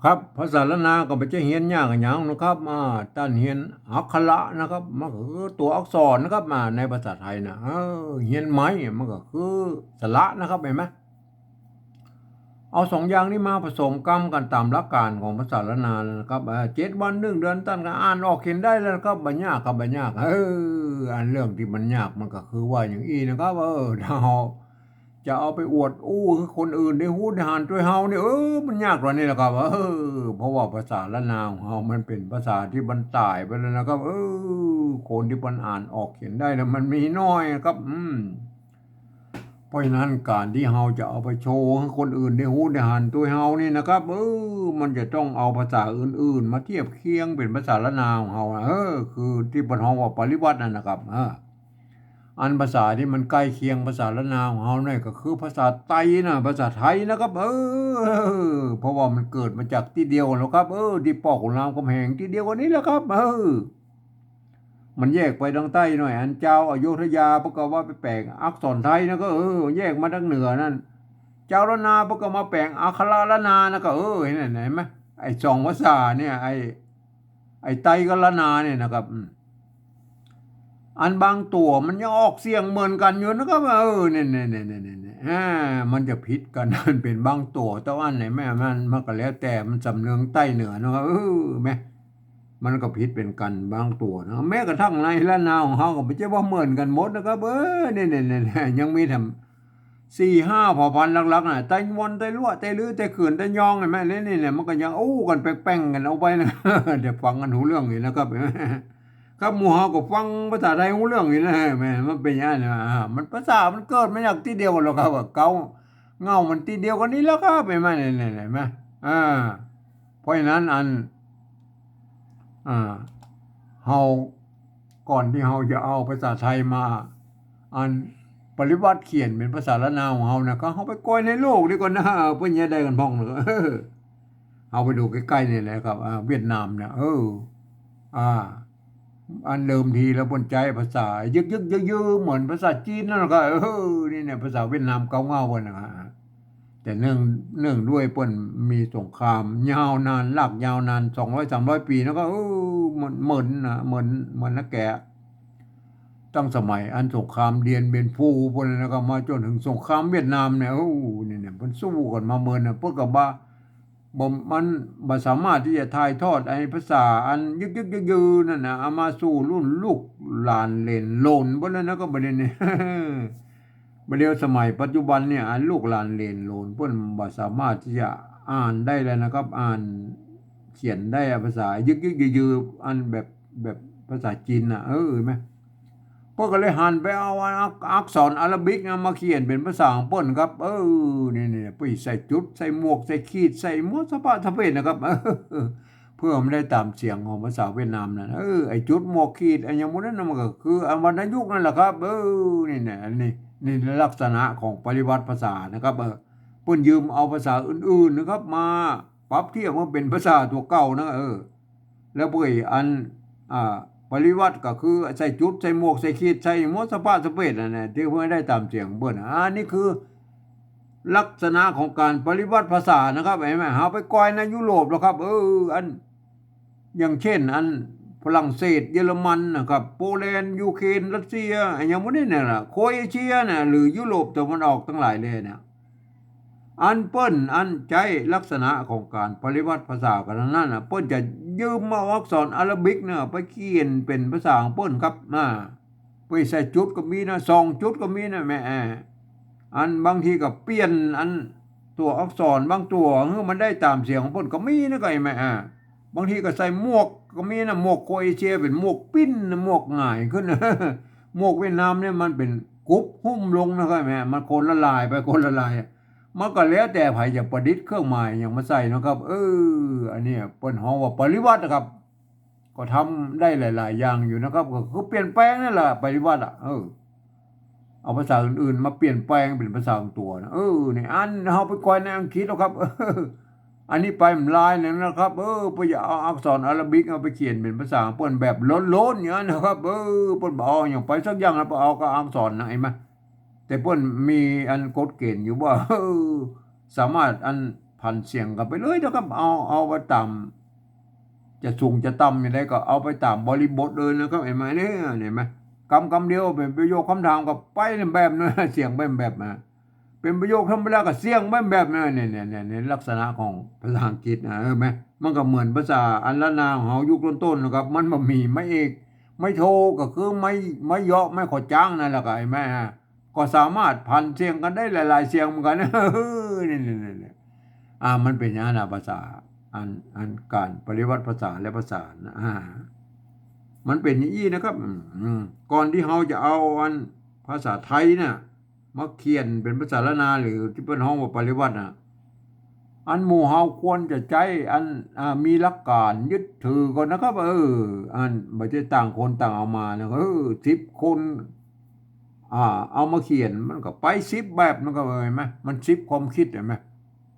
ครับภาษาละนาก็ไม่ใช่เฮียนยากอย่างนะครับต้านเฮียนอักขระนะครับมันก็คือตัวอักษรนะครับในภาษาไทยนะเฮียนไม้มันก็คือสระนะครับเห็นไหมเอาสองอย่างนี้มาผสมกันตามหลักการของภาษาละนานะครับ7 วัน1 เดือนตั้นก็อ่านออกเขียนได้แล้วนะครับบัญญัติครับบัญญัติอันเรื่องที่มันยากมันก็คือว่าอย่างอีนะครับถ้าเราจะเอาไปอวดคือคนอื่นได้ฮู้ได้หานด้วยเฮาเนี่ยมันยากกว่านี้แหละครับเพราะว่าภาษาละนาวของเฮามันเป็นภาษาที่มันตายไปแล้วนะครับคนที่มันอ่านออกเขียนได้แล้วมันมีน้อยครับเพราะฉะนั้นการที่เฮาจะเอาไปโชว์ให้คนอื่นได้ฮู้ได้หานตัวเฮานี่นะครับมันจะต้องเอาภาษาอื่นๆมาเทียบเคียงเป็นภาษาละนาวของเฮาคือที่เฮาว่าปริวัตินั่นนะครับอันภาษาที่มันใกล้เคียงภาษาละนาวของเฮาเนี่ยก็คือภาษาไทยนะภาษาไทยนะครับเพราะว่ามันเกิดมาจากที่เดียวกันแล้วครับที่ปอกของรามคำแหงที่เดียวกันนี้แหละครับมันแยกไปทางใต้หน่อยอันเจ้าอโยธยาประกอบว่าไปแปลงอักษรไทยนะก็แยกมาทางเหนือนั่นเจ้าละนาประกอบมาแปลงอักขระละนานะก็เห็นไหมไอ้สองภาษาเนี่ยไอ้ไตกับละนาเนี่ยนะครับอันบางตัวมันยังออกเสียงเหมือนกันอยู่นะครับเนี่ยมันจะผิดกันมันเป็นบางตัวแต่ว่าไหนแม่มันก็แล้วแต่มันสำเนืองใต้เหนือนะครับแม่มันก็ผิดเป็นกันบางตัวนะแม้กระทั่งในละนาวของเขาก็ไม่ใช่ว่าเหมือนกันหมดนะครับเนี่ยยังมีทำ4-5เผ่าพันธุ์หลักๆน่ะไต้มวนไต้ลั่วไต้ลื้อไต้เขื่อนไต้ยองเห็นไหมเนี่ยมันก็ยังกันแป้งๆกันเอาไปนะเดี๋ยวฟังกันหูเรื่องอยู่นะครับครับหมู่เฮาก็ฟังภาษาไทยรู้เรื่องนี่แหละแม่มันเป็นอย่างนั้นมันภาษามันเกิดมาจากที่เดียวกันหรอกครับเกาเงามันที่เดียวกันนี่แล้วครับเห็นไหมเนี่ยเห็นไหมเพราะฉะนั้นอ่าเฮาก่อนที่เฮาจะเอาภาษาไทยมาอันปริวัติเขียนเป็นภาษาละนาวของเฮานะก็เฮาไปก้อยในโลกดีกว่านะเพิ่นจะได้กันพ้องเลยเอาไปดูใกล้ๆนี่แหละครับเวียดนามเนี่ยอ่า อันเดิมทีแล้วบนใจภาษายึกยือเหมือนภาษาจีนนั่นแหละก็นี่เนี่ยภาษาเวียดนามเก่าเงาวันนะแต่เนื่องด้วยเปิ้นมีสงครามยาวนานลากยาวนาน200-300 ปีแล้วก็มันเหมือนนะเหมือนนะแกตั้งสมัยอันสงครามเดียนเบียนฟูพวกนั้นแล้วก็มาจนถึงสงครามเวียดนามเนี่ยเนี่ยเพิ่นสู้กันมาเมินน่ะเพิ่นก็บ่มันบ่สามารถที่จะถ่ายทอดไอ้ภาษาอันยึกยือนั่นน่ะเอามาสู่รุ่นลูกหลานเหลนโหลนพวกนั้นนะก็บ่ได้นี่บ่เดียวสมัยปัจจุบันเนี่ยอันลูกหลานเหลนโหลนเพิ่นบ่สามารถที่จะอ่านได้แล้วนะครับอ่านเขียนได้ภาษายึกยืออันแบบภาษาจีนน่ะเห็นไหม พวกก็เลยหันไปเอาอักษรอาหรับิกมาเขียนเป็นภาษาของเปิ้นครับนี่ไปใส่จุดใส่หมวกใส่ขีดใส่หมวกสะพะทะเพศนะครับเพื่อมันได้ตามเสียงของภาษาเวียดนามนั่นไอ้จุดหมวกขีดไอ้อย่างนั้นมันก็คืออันวรรณยุกต์นั่นแหละครับนี่ลักษณะของปริวัติภาษานะครับเปิ้นยืมเอาภาษาอื่นๆนะครับมาปรับเทียบมาเป็นภาษาตัวเก่านะแล้วเพื่ออันอ่า ปริวัติก็คือใส่จุดใส่หมวกใส่ขีดใส่หมวกสปาสเปดนั่นแหละที่เพื่อได้ตามเสียงเบิ้นนี่คือลักษณะของการปริวัติภาษานะครับเห็นไหมหาไปก้อยในยุโรปแล้วครับอันอย่างเช่นอันฝรั่งเศสเยอรมันนะครับโปแลนด์ยูเครนรัสเซียอย่างพวกนี้เนี่ยล่ะโครเอเชียเนี่ยหรือยุโรปตะวันออกทั้งหลายเลยเนี่ย อันเปิ้นอันใจลักษณะของการปริวัติภาษากันนั้นน่ะเปิ้นจะยืมมาอักษรอาหรับิกเนี่ยไปเขียนเป็นภาษาของเปิ้นครับไปใส่จุดก็มีนะ2 จุดก็มีนะแม่อันบางทีก็เปลี่ยนอันตัวอักษรบางตัวมันได้ตามเสียงของเปิ้นก็มีนะก็ไอ้แม่บางทีก็ใส่หมวกก็มีนะหมวกโครเอเชียเป็นหมวกปิ้นหมวกง่ายขึ้นหมวกเวียดนามเนี่ยมันเป็นกรุ๊ปหุ้มลงนะครับแม่มันคนละลายไปคนละลายมันก็แล้วแต่ไผจะประดิษฐ์เครื่องหมายอย่างมาใส่นะครับอันนี้เปิ้นฮ้องว่าปริวัตินะครับก็ทำได้หลายๆอย่างอยู่นะครับก็คือเปลี่ยนแปลงนั่นแหละปริวัติเอาภาษาอื่นๆมาเปลี่ยนแปลงเป็นภาษาของตัวนะนี่อันเฮาไปก่อยในอังกฤษแล้วครับอันนี้ไปมันลายแล้วนะครับไปเอาอักษรอาหรับิกเอาไปเขียนเป็นภาษาเปิ้นแบบล้นๆอย่างนั้นนะครับเปิ้นบ่เอาอย่างไปสักอย่างแล้วไปเอากับอักษรนะไอ้มาแต่เพิ่นมีอันกฎเกณฑ์อยู่ว่าสามารถอัน พันเสียงกันไปเลยนะครับเอาไปตามจะสูงจะต่ำอย่างไรก็เอาไปตามบริบทเลยนะครับเห็นไหมเนี่ยเห็นไหมคำเดียวเป็นประโยคคำถามกับไปแบบนั้นเสียงแบบมาเป็นประโยคธรรมดากับเสียงแบบนั้นเนี่ยลักษณะของภาษาอังกฤษนะไหมมันก็เหมือนภาษาอันละนาของเฮายุคต้นๆนะครับมันบ่มีไม่เอกไม่โทก็คือไม่เยาะไม่ขอจ้างนั่นแหละก็ไอ้แม่ก็สามารถพันเสียงกันได้หลายๆเสียงเหมือนกันนี่มันเป็นอย่างนั้นภาษาอันการปริวัติภาษาและภาษานะมันเป็นอย่างนี้นะครับก่อนที่เราจะเอาอันภาษาไทยเนี่ยมาเขียนเป็นภาษาละนาหรือที่เป็นห้องว่าปริวัติอันหมู่เฮาควรจะใจอันมีหลักการยึดถือก่อนนะครับอันไม่ใช่ต่างคนต่างเอามานะ10 คนเอามาเขียนมันก็ไป10 แบบมันก็เห็นไหมมัน10 ความคิดเห็นไหม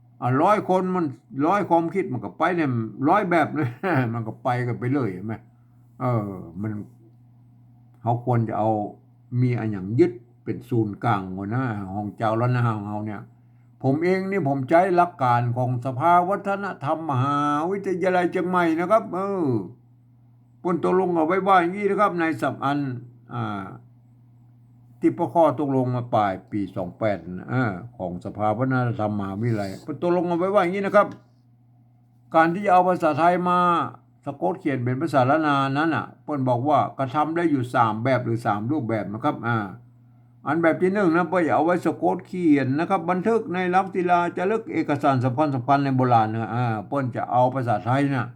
100 คนมัน100 ความคิดมันก็ไปเนี่ย100 แบบเลย มันก็ไปกันไปเลยเห็นไหมมันเขาควรจะเอามีอันอย่างยึดเป็นศูนย์กลางหัวหน้าของเจ้าละนาของเราเนี่ยผมเองนี่ผมใช้หลักการของสภาวัฒนธรรมมหาวิทยาลัยเชียงใหม่นะครับปนตกลงเอาไว้ว่าอย่างนี้นะครับในสัปอันที่พข้อตกลงมาปลายปี28ของสภาวัฒนธรรมมหาวิทยาลัยปนตกลงเอาไว้ว่าอย่างนี้นะครับการที่จะเอาภาษาไทยมาสะกดเขียนเป็นภาษาละนานั้นเพิ่นบอกว่ากระทำได้อยู่3 แบบหรือ3 รูปแบบนะครับอันแบบที่1นะเพิ่นเอาไว้สะกดเขียนนะครับบันทึกในหลักศิลาจารึกเอกสารสำคัญในโบราณนะเพิ่นจะเอาภาษาไทยนะ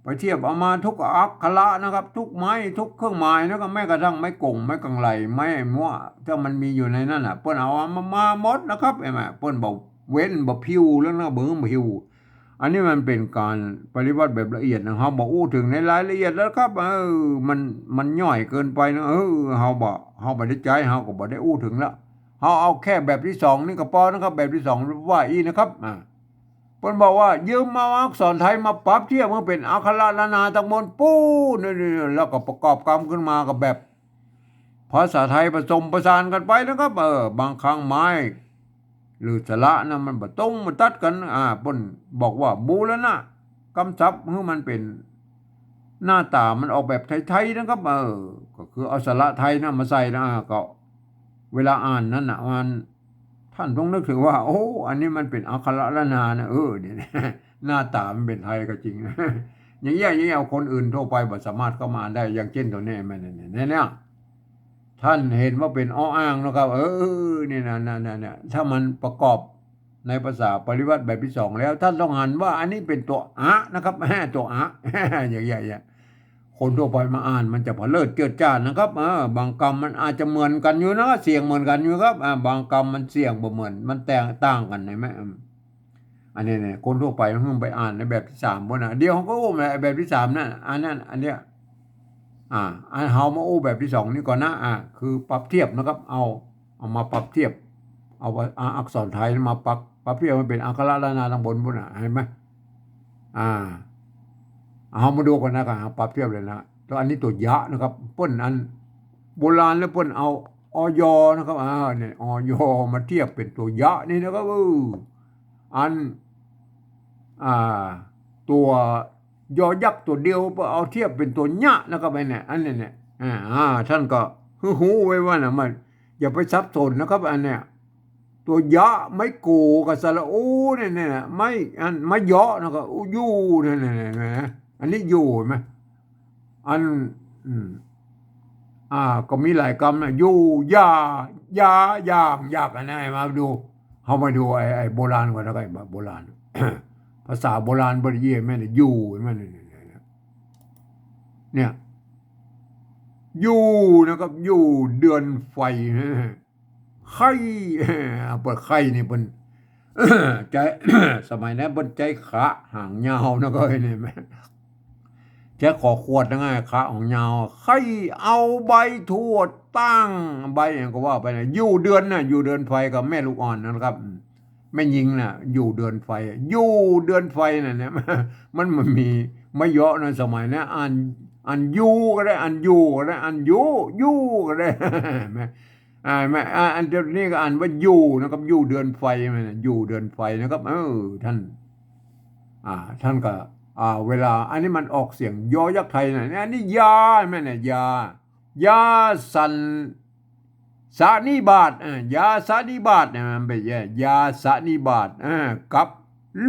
ไปเทียบเอามาทุกอักขระนะครับทุกไม้ทุกเครื่องหมายนะครับแม้กระทั่งไม้กงไม้กังไหลไม้มั่วถ้ามันมีอยู่ในนั้นเพิ่นเอามาหมดนะครับเพิ่นบอกเว้นบ่พิวแล้วนะเบิ่งบ่พิวอันนี้มันเป็นการปฏิบัติแบบละเอียดนะครับบอกถึงในรายละเอียดแล้วครับมันย่อยเกินไปนะเฮาบ่ได้ใจเฮาก็บ่ได้ถึงแล้วเฮาเอาแค่แบบที่2นี่ก็พอนะครับแบบที่2ว่าอีนะครับเพิ่นบอกว่ายืมมาอักษรไทยมาปรับเทียบมันเป็นอักขระละนาทั้งหมดปู้นี่แล้วก็ประกอบกรรมขึ้นมากับแบบภาษาไทยผสมผสานกันไปนะครับบางครั้งไม้หรือสระนะมันบ่ตรงมันตัดกันเพิ่นบอกว่าบูรณะกำศัพท์คือมันเป็นหน้าตามันออกแบบไทยๆนะครับก็คือเอาสระไทยนะมาใส่นะก็เวลาอ่านนั้นมันท่านต้องนึกถึงว่าอันนี้มันเป็นอักขระละนานะเนี่ยหน้าตามันเป็นไทยก็จริงนะอย่างเงี้ยเอาคนอื่นทั่วไปบ่สามารถเข้ามาได้อย่างเช่นตัวนี้มันเนี่ยท่านเห็นว่าเป็นอ้างนะครับนี่นะถ้ามันประกอบในภาษาปริวัติแบบที่2แล้วท่านต้องหันว่าอันนี้เป็นตัวนะครับตัวอย่างเงี้ยคนทั่วไปมาอ่านมันจะพอเลิศเจิดจ้านนะครับบางคำมันอาจจะเหมือนกันอยู่นะเสียงเหมือนกันอยู่ครับบางคำมันเสียงบ่เหมือนมันแตกต่างกันเห็นไหมอันนี้เนี่ยคนทั่วไปมันไปอ่านในแบบที่3บ่เดี๋ยวเขาก็แบบที่3นั่นอันเนี้ยอันเฮามาแบบที่2นี่ก่อนนะคือปรับเทียบนะครับเอามาปรับเทียบเอาอักษรไทยมาปรับเทียบมันเป็นอักขระละนาทางบนพุ่นเห็นไหมเอามาดูกันนะครับปรับเทียบเลยนะตัวอันนี้ตัวยะนะครับเปิ้นอันโบราณแล้วเปิ้นเอาอยนะครับเนี่ยอยมาเทียบเป็นตัวยะนี่นะครับอันตัวยอยักษ์ตัวเดียวเอาเทียบเป็นตัวญะนะครับไอ้เนี่ยอันนี้เนี่ยท่านก็หูไว้ว่านะมันอย่าไปซับซ้อนนะครับอันเนี้ยตัวยะไม่กูกับสระอูเนี่ยไม่ยะนะครับยูเนี่ยอันนี้อยู่เห็นไหมอันก็มีหลายคำนะอยู่ยาอยากอันนี้มาดูเขามาดูไอ้โบราณก่อนนะครับโบราณ ภาษาโบราณบริเยแม่เนี่ยอยู่แม่เนี่ยอยู่นะครับอยู่เดือนไฟไข่เปิดไข่นี่เป็นใจ สมัยนั้นเป็นใจขาห่างยาวนะก็เนี่ยแม่แค่ขอขวดนะไงขาของยาวไข่เอาใบถั่วตั้งใบอย่างก็ว่าไปนะอยู่เดือนไฟกับแม่ลูกอ่อนนะครับแม่ยิงน่ะอยู่เดือนไฟอยู่เดือนไฟเนี่ยมันมีไม่เยอะในสมัยนี้อันยูก็ได้อันยูก็ได้อันยูก็ได้แม่อันเดี๋ยวนี้ก็อ่านว่าอยู่นะครับอยู่เดือนไฟมันอยู่เดือนไฟนะครับท่าน ท่านก็เวลาอันนี้มันออกเสียงยอยักษ์ไทยนะอันนี้ยาแม่เนี่ยยาสันสานิบาตยาสานิบาตเนี่ยมันเป็นยาสานิบาตกับ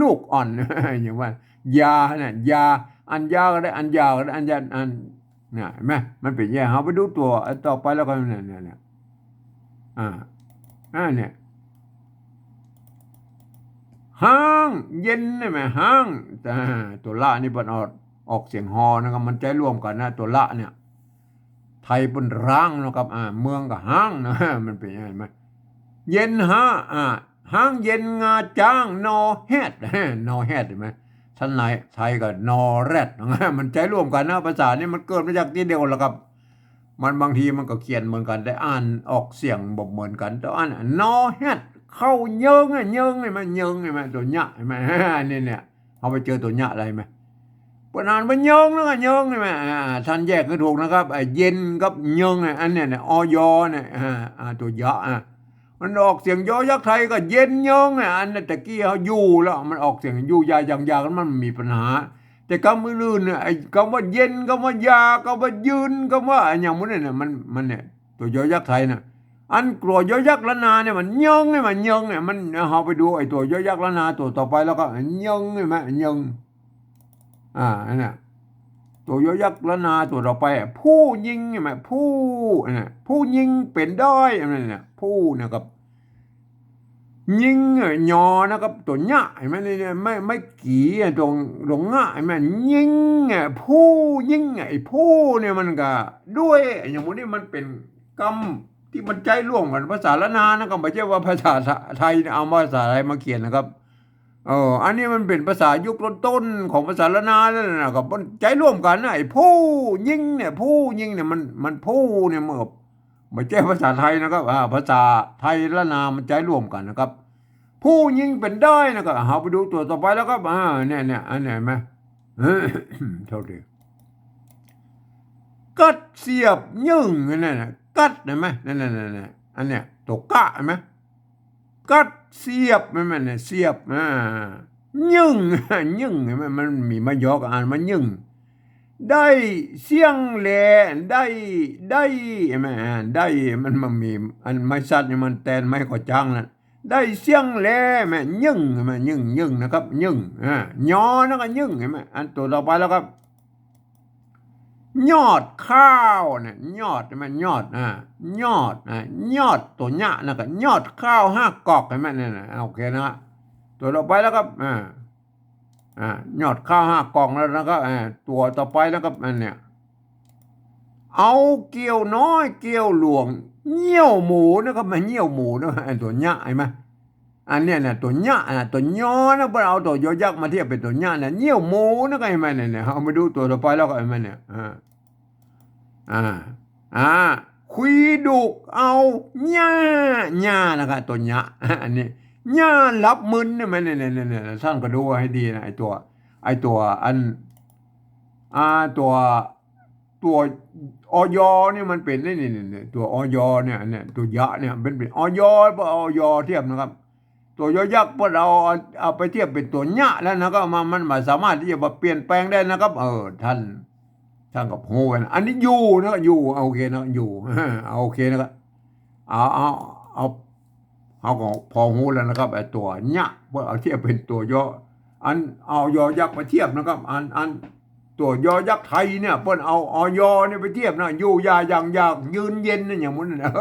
ลูกอ่อน อย่างว่ายาเนี่ยยาอันยาก็ได้อันยาวก็ได้อันยาอันเนี่ยเห็นไหมมันเป็นแย่เราไปดูตัวต่อไปแล้วก็เนี่ยเนี่ยห้างเย็นใช่ไหมห้างตัวละนี่เป็นออกเสียงฮอนะครับมันใจร่วมกันนะตัวละเนี่ยไทยเป็นร่างนะครับเมืองกับห้างนะ มันเป็นยังไงไหมเย็นห้างเย็นงาจ้างนอแฮด นอแฮดเห็นไหมท่านนายไทยกับนอแรดนะ มันใจร่วมกันนะภาษานี่มันเกิดมาจากที่เดียวแล้วครับมันบางทีมันก็เขียนเหมือนกันได้อ่านออกเสียงบอกเหมือนกันแต่อ่านนอแฮดเข้าเยิงไงมันเยิงไงมันตัวหยะไงมันนี่เนี่ยเอาไปเจอตัวหยะอะไรไหมปนานมันเยิงแล้วก็เยิงไงมันท่านแยกก็ถูกนะครับเย็นกับเยิงไงอันเนี้ยอยเนี่ยตัวหยะมันออกเสียงยอยักษ์ไทยก็เย็นเยิงไงอันนั้นตะกี้เขาอยู่แล้วมันออกเสียงอยู่ยาอย่างแล้วมันมีปัญหาแต่คำอื่นเนี่ยไอ้คำว่าเย็นคำว่ายาคำว่ายืนคำว่าอย่างมันเนี่ยมันเนี่ยตัวยอยักษ์ไทยเนี่ยอันกลัวยอยักษ์ละนาเนี่ยมันยงไงมันยงเนี่ยมันเอาไปดูไอ้ตัวยอยักษ์ละนาตัวต่อไปแล้วก็ยงไงมันยงอันนี้ตัวยอยักษ์ละนาตัวต่อไปผู้ยิงไงมันผู้ยิงเป็นด้อยอะไรเนี่ยผู้เนี่ยกับยิงยอนะครับตัวหน้าไอ้แม่เนี่ยไม่กี่ตรงง่าไอ้แม่ยิงผู้ยิงไอ้ผู้เนี่ยมันก็ด้วยอย่างนี้มันเป็นกรรมที่มันใจร่วมกันภาษาละนานะครับไม่ใช่ว่าภาษาไทยเอาภาษาไทยมาเขียนนะครับอันนี้มันเป็นภาษายุคต้นของภาษาละนาแล้วนะครับมันใจร่วมกันนะไอ้ผู้ยิงเนี่ยมันผู้เนี่ยเมื่อไม่ใช่ภาษาไทยนะครับภาษาไทยละนามันใจร่วมกันนะครับผู้ยิงเป็นได้นะครับเอาไปดูตัวต่อไปแล้วครับเนี่ยอันไหนไหมเท่าดีกัดเสียบยึงนั่นน่ะกัดเห็นไหมนั่นอันเนี้ยตัวกะเห็นไหมกัดเสียบมันเนี่ยเสียบยึงเห็นไหมมันมีมายอกอ่านมันยึงได้เสียงแหล่ได้เห็นไหมได้มันมีอันไม่ชัดมันแตนไม่ก็จังนะได้เสียงแหล่แม่ยึงเห็นไหมยึงนะครับยึงยอแล้วก็ยึงเห็นไหมอันตัวต่อไปแล้วครับยอดข้าวเนี่ยยอดมันยอดยอดยอดตัวหน้านะก็ยอดข้าว5 กอกเห็นไหมเนี่ยโอเคนะตัวต่อไปแล้วครับยอดข้าว5 กอกแล้วนะครับตัวต่อไปแล้วครับอันเนี่ยเอาเกี่ยวน้อยเกี่ยวหลวงเงี้ยวหมูนะครับมันเงี้ยวหมูนะตัวหน้าเห็นไหมอันเนี้ยเนี่ยตัวหน้าตัวย้อนะพอเอาตัวยอยักษ์มาเทียบเป็นตัวหน้าเนี่ยเงี้ยวหมูนะก็เห็นไหมเนี่ยเอามาดูตัวต่อไปแล้วก็เห็นไหมเนี่ยคุยดุเอาหญ้านะครับตัวหญ้าอันนี้หญ้ารับมึนเนี่ยมันเนี่ยท่านก็ดูให้ดีนะไอตัวอันตัวอยเนี่ยมันเป็นนี่ตัวอยเนี่ยตัวยะเนี่ยเป็นอยพออยเทียบนะครับตัวยอยักษ์พอเราเอาไปเทียบเป็นตัวหญ้าแล้วนะครับมันไม่สามารถที่จะมาเปลี่ยนแปลงได้นะครับท่านกับโหนะอันนี้อยู่นะอยู่โอเคนะอยู่โอเคนะครับเอาก็พอหูแล้วนะครับไอ้ตัวหญ้าเพื่อเอาเทียบเป็นตัวยออันเอายอยักษ์มาเทียบนะครับอันตัวยอยักษ์ไทยเนี่ยเพิ่นเอาอยเนี่ยไปเทียบนะอยู่ยาอย่างยากยืนเย็นนะอย่างนั้นนะ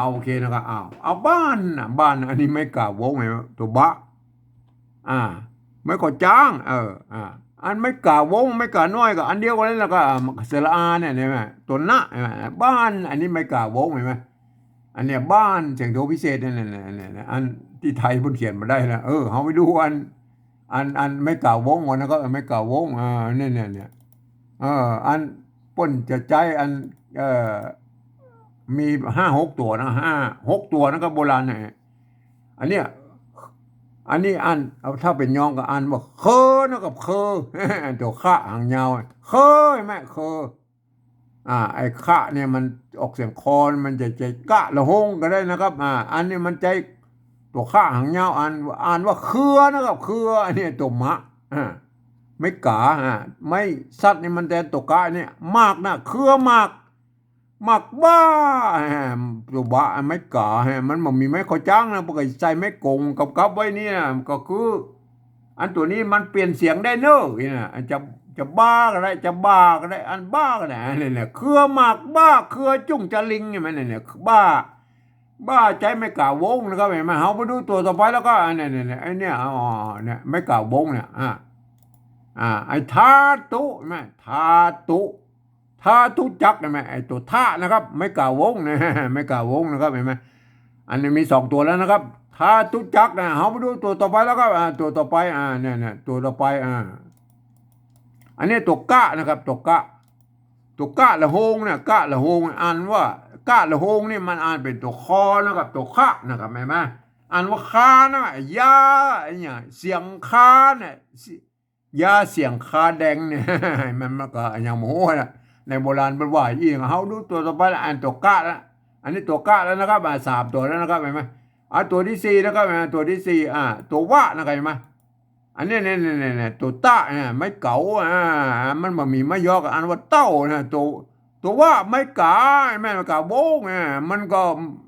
โอเคนะครับเอาบ้านอันนี้ไม่กล่าววงไงตัวบะไม่ก่อจ้างอันไม่กล่าววงไม่กล่าวน้อยก็อันเดียวกันแล้วก็เสระอาเนี่ยเห็นไหมตัวหน้าบ้านอันนี้ไม่กล่าววงเห็นไหมอันเนี้ยบ้านเสียงโทพิเศษเนี่ยอันที่ไทยเพิ่นเขียนมาได้นะเขาไปดูอันไม่กล่าววงวันนะก็ไม่กล่าววงเนี่ยอันป้นจะใจอันมี5-6 ตัวนะ5-6 ตัวนะครับโบราณเนี่ยอันเนี้ยอันนี้เอาถ้าเป็นยองก็ว่าเคนะกับเคตัวข้าหางยาวเคแม่เคไอ้ข้าเนี่ยมันออกเสียงคอนมันจะใจกะละหงก็ได้นะครับอันนี้มันใจตัวข้าหางยาวอ่านว่าเครือนะครับเครืออันนี้ตัวมะ ไม่กาไม่สัตว์นี่มันแต่ตัวกะเนี่ยมากนะเครือมากบ้าตัวบ้าไม่กามันมีไม้ขอจ้างนะปกติใส่ไม้กงกับไว้นี่นะก็คืออันตัวนี้มันเปลี่ยนเสียงได้เนอะนะจะบ้าก็ได้จะบ้าก็ได้อันบ้าก็ได้เนี่ยเครือมากบ้าเครือจุ้งจะลิงเนี่ยมันเนี่ยบ้าใจไม่กล่าววงนะครับเห็นไหมเขาไปดูตัวต่อไปแล้วก็เนี่ยไอ้เนี่ยเนี่ยไม่กล่าววงเนี่ยไอ้ทาตุใช่ไหมทาตุจักใช่ไหมไอ้ตัวท่านะครับไม่กล่าววงนะไม่กล่าววงนะครับเห็นไหมอันนี้มี2ตัวแล้วนะครับทาตุจักนะเขาไปดูตัวต่อไปแล้วก็ตัวต่อไปเนี่ยตัวต่อไปอันนี้ตัวกะนะครับตัวกะละโฮงเนี่ยกะละโฮงอ่านว่ากะละโฮงนี่มันอ่านเป็นตัวคอนะครับตัวคะนะครับเห็นไหมอ่านว่าคานะยาเนี่ยเสียงคาเนี่ยยาเสียงคาแดงเนี่ยมันก็อย่างโมโหนะในโบราณเป็นว่าอีกเขาดูตัวต่อไปอ่านตัวกะแล้วอันนี้ตัวกะแล้วนะครับ3 ตัวแล้วนะครับเห็นไหมตัวที่4นะครับตัวที่4ตัววะนะครับเห็นไหมอันนี้เนี่ยตัวตะไม่เก๋ามันมีไม่ยอกอันว่าเต้านะตัวว่าไม่กาแม่ไม่กาโบ้งมันก็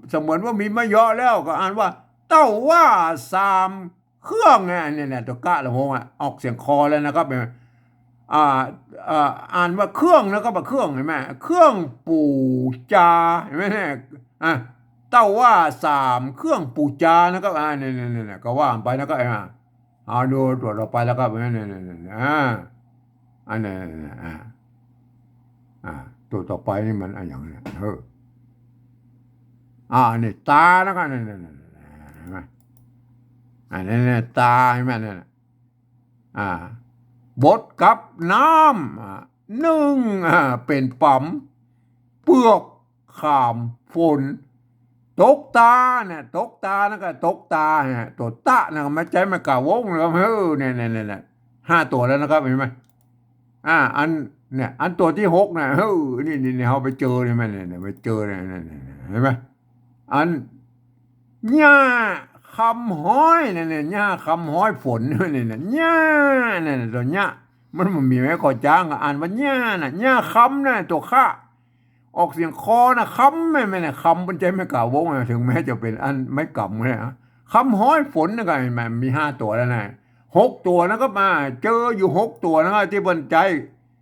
เสมือนว่ามีไม่ยอแล้วก็อ่านว่าเต้าว่า3 เครื่องเนี่ยตัวกะละโหงออกเสียงคอแล้วนะครับอ่านว่าเครื่องนะครับเครื่องเห็นไหมเครื่องปู่จาเห็นไหมเนี่ยเต้าว่า3 เครื่องปู่จานะครับเนี่ยก็ว่าไปนะครับเอาดูตัวต่อไปแล้วครับเนี่ยอันนี้ตัวต่อไปนี่มันอย่างนี้นี่ตานะครับนี่เห็นไหมนี่ตาเห็นไหมเนี่ยบดกับน้ำนึ่งเป็นปั๊มเปลือกขามฝนตกตาเนี่ยตกตานะก็ตกตาเนี่ยตัวตะนะไม่ใจไม่กล่าววงนะครับเนี่ย5 ตัวแล้วนะครับเห็นไหมอันเนี่ยอันตัวที่6นะนี่เขาไปเจอเนี่ยเนี่ยไปเจอเนี่ยเห็นไหมอันหญ้าคำห้อยเนี่ยหญ้าคำห้อยฝนเนี่ยหญ้าเนี่ยตัวหญ้ามันมีไหมขอจ้างอ่านว่าหญ้าน่ะหญ้าคำเนี่ยตัวข้าออกเสียงคอนะคำไม่เนี่ยคำเป็นใจไม่กล่าววงถึงแม้จะเป็นอันไม่กำเลยคำห้อยฝนนะก็เห็นไหมมี5 ตัวแล้วนะ6 ตัวนะก็มาเจออยู่6 ตัวนะที่บนใจ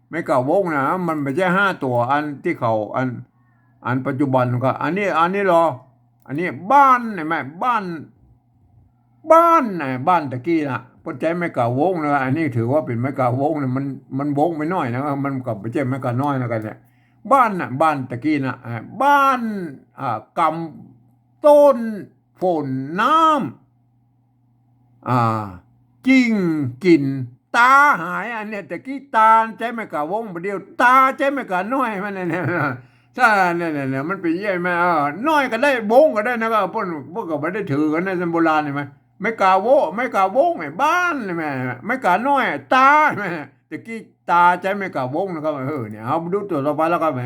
ไม่กล่าววงนะมันไม่ใช่5 ตัวอันที่เขาอันปัจจุบันก็อันนี้รออันนี้บ้านเห็นไหมบ้านบ้านตะกี้นะปนใจไม่กล่าววงนะอันนี้ถือว่าเป็นไม่กล่าววงนะมันวงไปหน่อยนะมันกับไม่ใช่ไม่กล่าวน้อยนะกันเนี่ยบ้านตะกี้นะบ้านกำต้นฝนน้ำจริงกินตาหายอันเนี้ยตะกี้ตาใจไม่กล่าววงประเดียวตาใจไม่กล่าวน้อยมันเนี่ยถ้าเนี่ยมันเป็นยังไงน้อยก็ได้บงก็ได้นะก็พวกก็ไม่ได้ถือกันในสมัยโบราณใช่ไหมไม่กล่าววงไอ้บ้านเลยแม่ไม่กล่าวน้อยตาแม่ตะกี้ตาใจไม่กล่าววงนะครับเนี่ยเอาดูตัวต่อไปแล้วครับแม่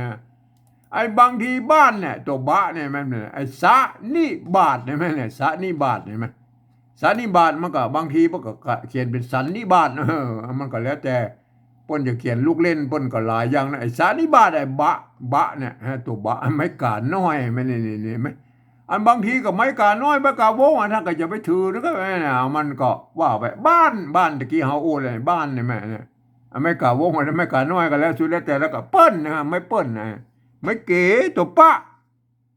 ไอ้บางทีบ้านเนี่ยตัวบ้าเนี่ยแม่เนี่ยไอ้สะนี่บาทเนี่ยแม่เนี่ยสะนี่บาทเนี่ยแม่สันนิบาตมันก็บางทีมันก็เขียนเป็นสันนิบาตมันก็แล้วแต่ป้นจะเขียนลูกเล่นป้นก็หลายอย่างนะไอ้สันนิบาตไอ้บะเนี่ยตัวบะไม่กาน้อยไม่นี่ไหมอันบางทีก็ไม่กาน้อยไม่กาวงถ้าก็จะไปถือแล้วก็เนี่ยมันก็ว่าไปบ้านตะกี้เฮาโอ้เลยบ้านเนี่ยแม่เนี่ยไม่กาวงอะไรไม่กาน้อยก็แล้วสุดแล้วแต่แล้วก็เปิ้ลนะไม่เปิ้ลนะไม่เก๋ตัวปะ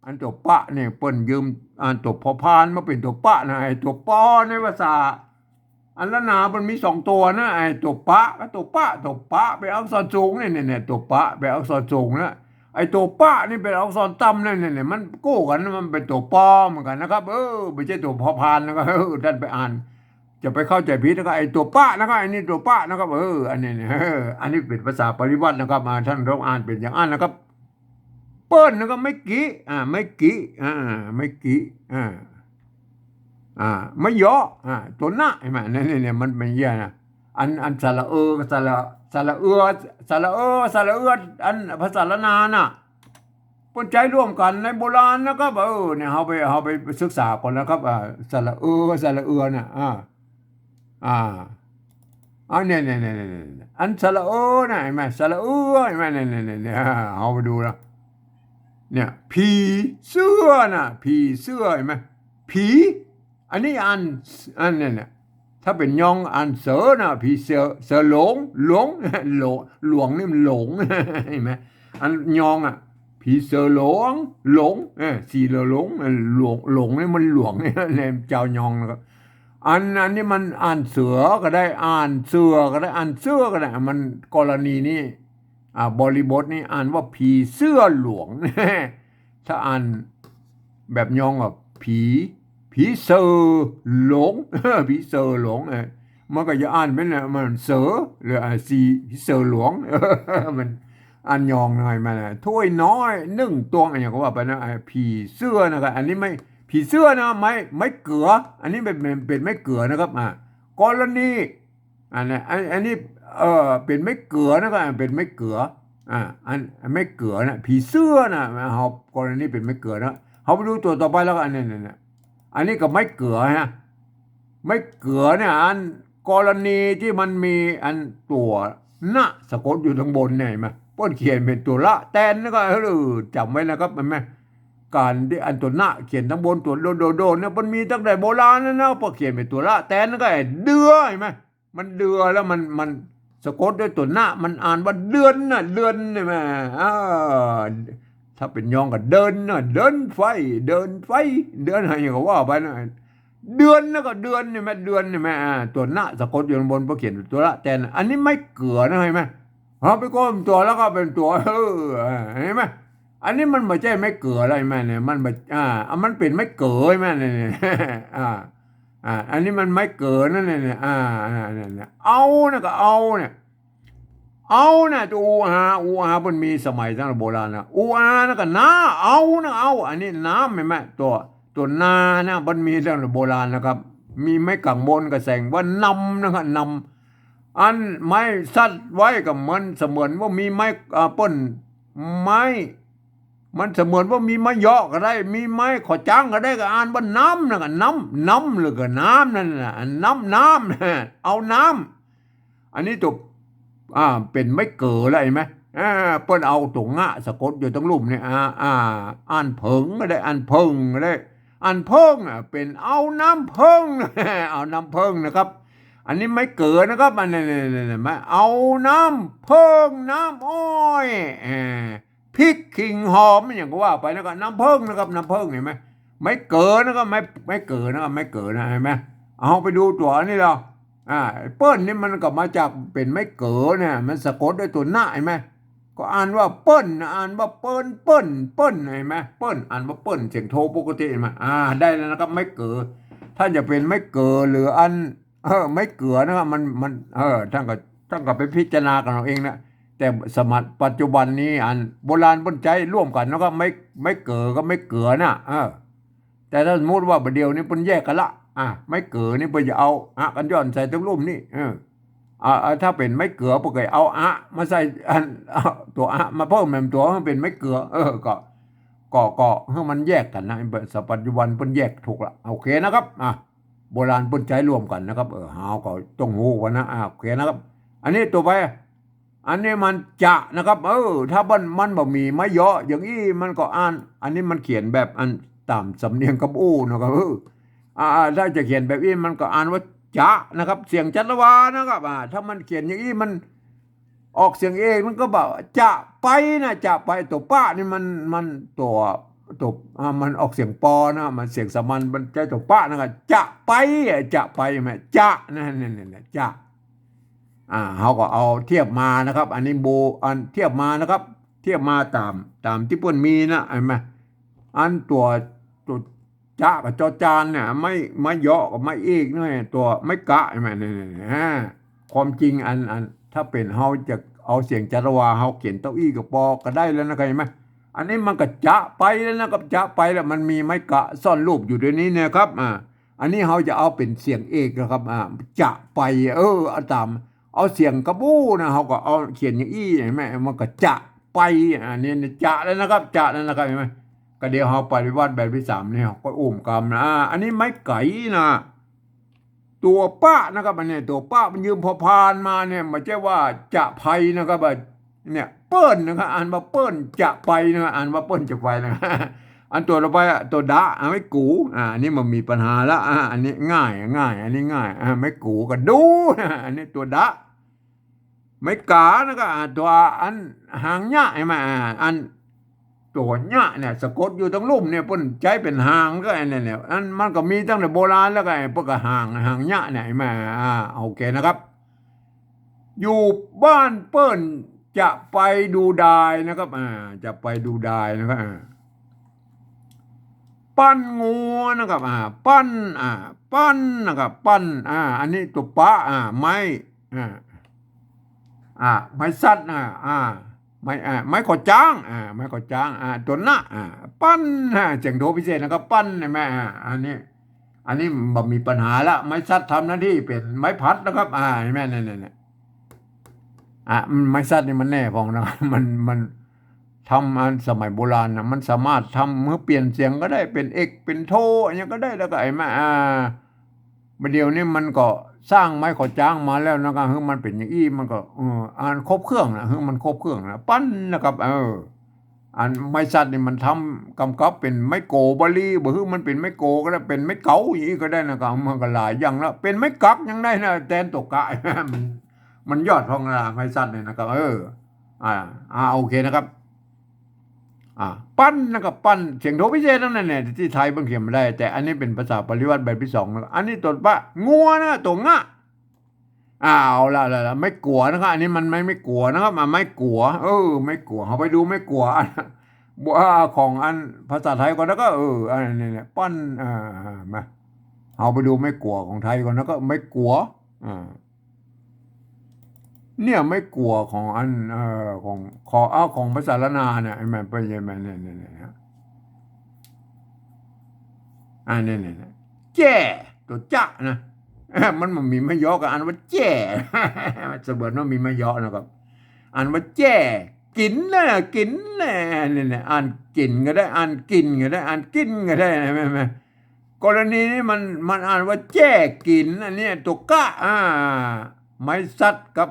อันตัวปะเนี่ยเปิ้ลยืมอันตัวพอพานมาเป็นตัวปะนะไอ้ตัวปอในภาษาอันละนามันมี2 ตัวนะไอ้ตัวปะกับตัวปะไปเอาซอนสูงเนี่ยตัวปะไปเอาซอนสูงนะไอ้ตัวปะนี่เป็นเอาซอนต่ำเนี่ยมันกู้กันมันเป็นตัวปอเหมือนกันนะครับไม่ใช่ตัวพอพานนะครับท่านไปอ่านจะไปเข้าใจผิดนะครับไอ้ตัวปะนะครับไอ้นี่ตัวปะนะครับอันนี้เนี่ยอันนี้เป็นภาษาปริวัตินะครับท่านต้องอ่านเป็นอย่างอ่านนะครับเปิ้ลแล้วก็ไม่กี่ไม่กี่ไม่กี่ไม่ย่อตัวหน้าไอ้แม่เนี่ยมันเป็นเยี่ยนะอันสระสระเอืออันภาษาละนาน่ะปนใจร่วมกันในโบราณนะครับเนี่ยเขาไปศึกษาก่อนนะครับสระเอือน่ะ เนี่ยอันสระนะเห็นไหมสระเห็นไหมเนี่ยเอาไปดูแล้วเนี่ยผีเสื้อนะผีเสื้อเห็นไหมผีอันนี้อันเนี่ยถ้าเป็นยองอันเสือนะผีเสือหลงหลวงนี่มันหลงเห็นไหมอันยองอ่ะผีเสือหลงสีเหลือหลงหลงนี่มันหลวงเนี่ยเจ้ายองนะครับอันนี้มันอ่านเสือก็ได้อ่านเสือก็ได้อ่านเสือก็ได้มันกรณีนี้บริบทนี้อ่านว่าผีเสื้อหลวงถ้าอ่านแบบยองอ่ะผีเสือหลงผีเสือหลงมันก็จะอ่านเป็นมันเสือหรือสีผีเสือหลวงมันอ่านยองหน่อยมันถ้วยน้อยนึ่งตวงอย่างก็ว่าไปนะผีเสื้อนะครับอันนี้ไม่ผีเสื้อนะไม่เกลืออันนี้เป็นไม่เกลือนะครับกรณีอันนี้เป็นไม่เกลือนะครับเป็นไม่เกลืออันไม่เกลือนะผีเสื้อนะเขากรณีเป็นไม่เกลือนะเขาไปดูตัวต่อไปแล้วกันเนี่ยอันนี้ก็ไม่เกลือฮะไม่เกลือเนี่ยอันกรณีที่มันมีอันตัวนะสะกดอยู่ทางบนเนี่ยมาป้นเขียนเป็นตัวละแตนแล้วก็จำไว้นะครับมันไหมการที่อันตัวนะเขียนทั้งบนตัวโดเนี่ยมันมีตั้งแต่โบราณนะพอเขียนเป็นตัวละแตนแล้วก็เดือเห็นไหมมันเดือแล้วมันสะกดด้วยตัวหน้ามันอ่านว่าเดือนน่ะเดือนใช่ไหมถ้าเป็นยองก็เดินน่ะเดินไฟเดินอะไรอย่างก็ว่าไปนะเดือนนะก็เดือนนี่ไหมเดือนนี่ไหมตัวหน้าสะกดอยู่บนพอเขียนตัวละแต่อันนี้ไม่เกลือนะเห็นไหมไปก้มตัวแล้วก็เป็นตัวเห็นไหมอันนี้มันไม่ใช่ไม่เกลืออะไรแม่เนี่ยมันมันเป็นไม่เกลือแม่เนี่ยอันนี้มันไม่เกลือนั่นเนี่ยเนี่ยเอานะก็เอาเนี่ยเอานะตัวอูอามันมีสมัยตั้งแต่โบราณนะอูอานะก็น้าเอานะเอาอันนี้น้ำเห็นไหมตัวนานะมันมีตั้งแต่โบราณนะครับมีไม้กังบนก็แสงว่านำนะครับนำอันไม้ซัดไว้กับมันเสมือนว่ามีไม้ป้นไม้มันเสมือนว่ามีไม้ยอก็ได้มีไม้ขอจ้างก็ได้ก็อ่านว่าน้ำนะก็น้ำหรือก็น้ำนั่นน่ะน้ำเอาน้ำอันนี้ตัวเป็นไม่เกิดอะไรไหมเปิ้นเอาตรงสะกดอยู่ตรงลุ่มเนี่ยอ่านเพิงก็ได้อ่านเพิงก็ได้อ่านเพิงเป็นเอาน้ำเพิงเอาน้ำเพิงนะครับอันนี้ไม่เกิดนะครับอันนี้ไม่เอาน้ำเพิงน้ำอ้อยพริกขิงหอมอย่างก็ว่าไปนะครับน้ำเพิงนะครับน้ำเพิงเห็นไหมไม่เกิดนะครับไม่เกิดนะครับไม่เกิดนะเห็นไหมเอาไปดูตัวนี้เราเปิ้ลนี่มันก็มาจากเป็นไม่เก๋อเนี่ยมันสะกดด้วยตัวหน้าเห็นไหมก็อ่านว่าเปิ้ลอ่านว่าเปิ้ลเห็นไหมเปิ้ลอ่านว่าเปิ้ลเสียงโทปกติเห็นไหมได้แล้วนะครับไม่เก๋อถ้าจะเป็นไม่เก๋อหรืออันไม่เก๋อนะครับมันท่านก็ไปพิจารณากันเอาเองนะแต่สมัยปัจจุบันนี้อันโบราณบนใจร่วมกันแล้วก็ไม่เก๋อก็ไม่เก๋อนะแต่ถ้าสมมติว่าประเดี๋ยวนี้เป็นแยกกันละไม่เกลือนี่เพื่อจะเอากันย้อนใส่ตรงรูปนี่ถ้าเป็นไม่เกลือปกติเอามาใส่ตัวมาเพิ่มแมมตัวให้เป็นไม่เกลือก็ให้มันแยกกันนะปัจจุบันเพิ่นแยกถูกละโอเคนะครับโบราณเพิ่นใช้รวมกันนะครับหาก็ต้องหูกันนะโอเคนะครับอันนี้ตัวไปอันนี้มันจะนะครับถ้ามันบ่มีไม่เยอะอย่างนี้มันก็อ่านอันนี้มันเขียนแบบอันตามสำเนียงกับนะครับถ้าจะเขียนแบบนี้มันก็อ่านว่าจะนะครับเสียงจัตวานะครับถ้ามันเขียนอย่างนี้มันออกเสียงเองมันก็บอกจะไปนะจะไปตัวป้านี่มันตัวมันออกเสียงปอนะมันเสียงสมัญมันใจตัวป้านะครับจะไปไหมจะนั่นจะเขาก็เอาเทียบมานะครับอันนี้อันเทียบมานะครับเทียบมาตามที่เปิ้นมีนะเห็นไหมอันตัวจะกับจอจานเนี่ยไม่เยาะกับไม่อีกนี่ตัวไม่กะใช่ไหมนี่ความจริงอันถ้าเป็นเฮาจะเอาเสียงจารวาเฮาเขียนเต้าอี้กับปอก็ได้แล้วนะใครไหมอันนี้มันก็จะไปแล้วนะครับจะไปแล้วมันมีไม่กะซ่อนรูปอยู่ในนี้นะครับอันนี้เฮาจะเอาเป็นเสียงเอกนะครับจะไปตามเอาเสียงกระบู้นะเฮาก็เอาเขียนอย่างอี้ใช่ไหมมันก็จะไปอันนี้จะแล้วนะครับจะแล้วนะครับเห็นไหมก็เดี๋ยวเราปฏิวัติแบบที่3เนี่ยก็อุ้มกรรมนะอันนี้ไม้ไก่นะ ตัวป้านะครับอันนี้ตัวป้ามันยืมพอพานมาเนี่ยไม่ใช่ว่าจะไพนะครับเนี่ยเปิ้ลนะครับอ่านว่าเปิ้ลจะไปนะครับอ่านว่าเปิ้ลจะไปนะอันตัวเราไปตัวดะไม่กูอันนี้มันมีปัญหาแล้วอันนี้ง่ายอันนี้ง่ายไม่กูก็ดูอันนี้ตัวดะไม่กานะครับตัวอันหางหญ้าใช่ไหมอันตัวหญ้าเนี่ยสะกดอยู่ตรงลุ่มเนี่ยเปิ้นใช้เป็นหางก็อันนี้เนี่ยอันมันก็มีตั้งแต่โบราณแล้วก็ไอ้พวกหางหญ้าเนี่ยใช่ไหมโอเคนะครับอยู่บ้านเปิ้นจะไปดูดายนะครับจะไปดูดายนะครับปั้นงูนะครับปั้นปั้นนะครับปั้นอันนี้ตัวปะไม้ไม้สัตว์ไม้ขอจ้างไม้ขอจ้างตัวหน้าปั้นเสียงโทพิเศษนะครับปั้นใช่ไหมอันนี้มันมีปัญหาละไม้สัตว์ทำหน้าที่เป็นไม้พัดนะครับเห็นไหมเนี่ยไม้สัตว์นี่มันแน่พองนะมันทำอันสมัยโบราณนะมันสามารถทำเมื่อเปลี่ยนเสียงก็ได้เป็นเอกเป็นโทอย่างนี้ก็ได้แล้วก็ไอ้แม่เดี๋ยวนี้มันก็สร้างไม้ขอจ้างมาแล้วนะครับมันเป็นอย่างอี้มันก็ครบเครื่องนะมันครบเครื่องนะปั้นนะครับอันไม้สัตว์นี่มันทำกำกับเป็นไม้โกบาลีบ่มันเป็นไม้โกก็ได้เป็นไม้เก๋าอย่างนี้ก็ได้นะครับมันก็หลายอย่างแล้วเป็นไม้กักยังได้นะแทนตกกะมันยอดทองราไม้สัตว์เนี่ยนะครับโอเคนะครับปั้นนะครับปั้นเสียงโทพิเศษนั่นแหละที่ไทยบางเขียนไม่ได้แต่อันนี้เป็นภาษาปริวัติแบบที่สองนะอันนี้ตัวปะงัวนะตัวงะเอาละไม่กลัวนะครับอันนี้มันไม่กลัวนะครับไม่กลัวไม่กลัวเอาไปดูไม่กลัวของอันภาษาไทยก่อนแล้วก็อันนี้เนี่ยปั้นมาเอาไปดูไม่กลัวของไทยก่อนแล้วก็ไม่กลัวเนี่ยไม่กลัวของอันของภาษาละนาเนี่ยไอ้แม่เป็นยังไงเนี่ยเนี่ยแจ้ตัวจ้านะมันมีไม่ย่อกับอันว่าแจ้เสมือนว่ามีไม่ย่อนะครับอันว่าแจ้กินนะเนี่ยอ่านกินก็ได้อ่านกินก็ได้อ่านกินก็ได้นะแม่กรณีนี้มันอ่านว่าแจ้กินอันนี้ตัวกะไม้สัตว์กับ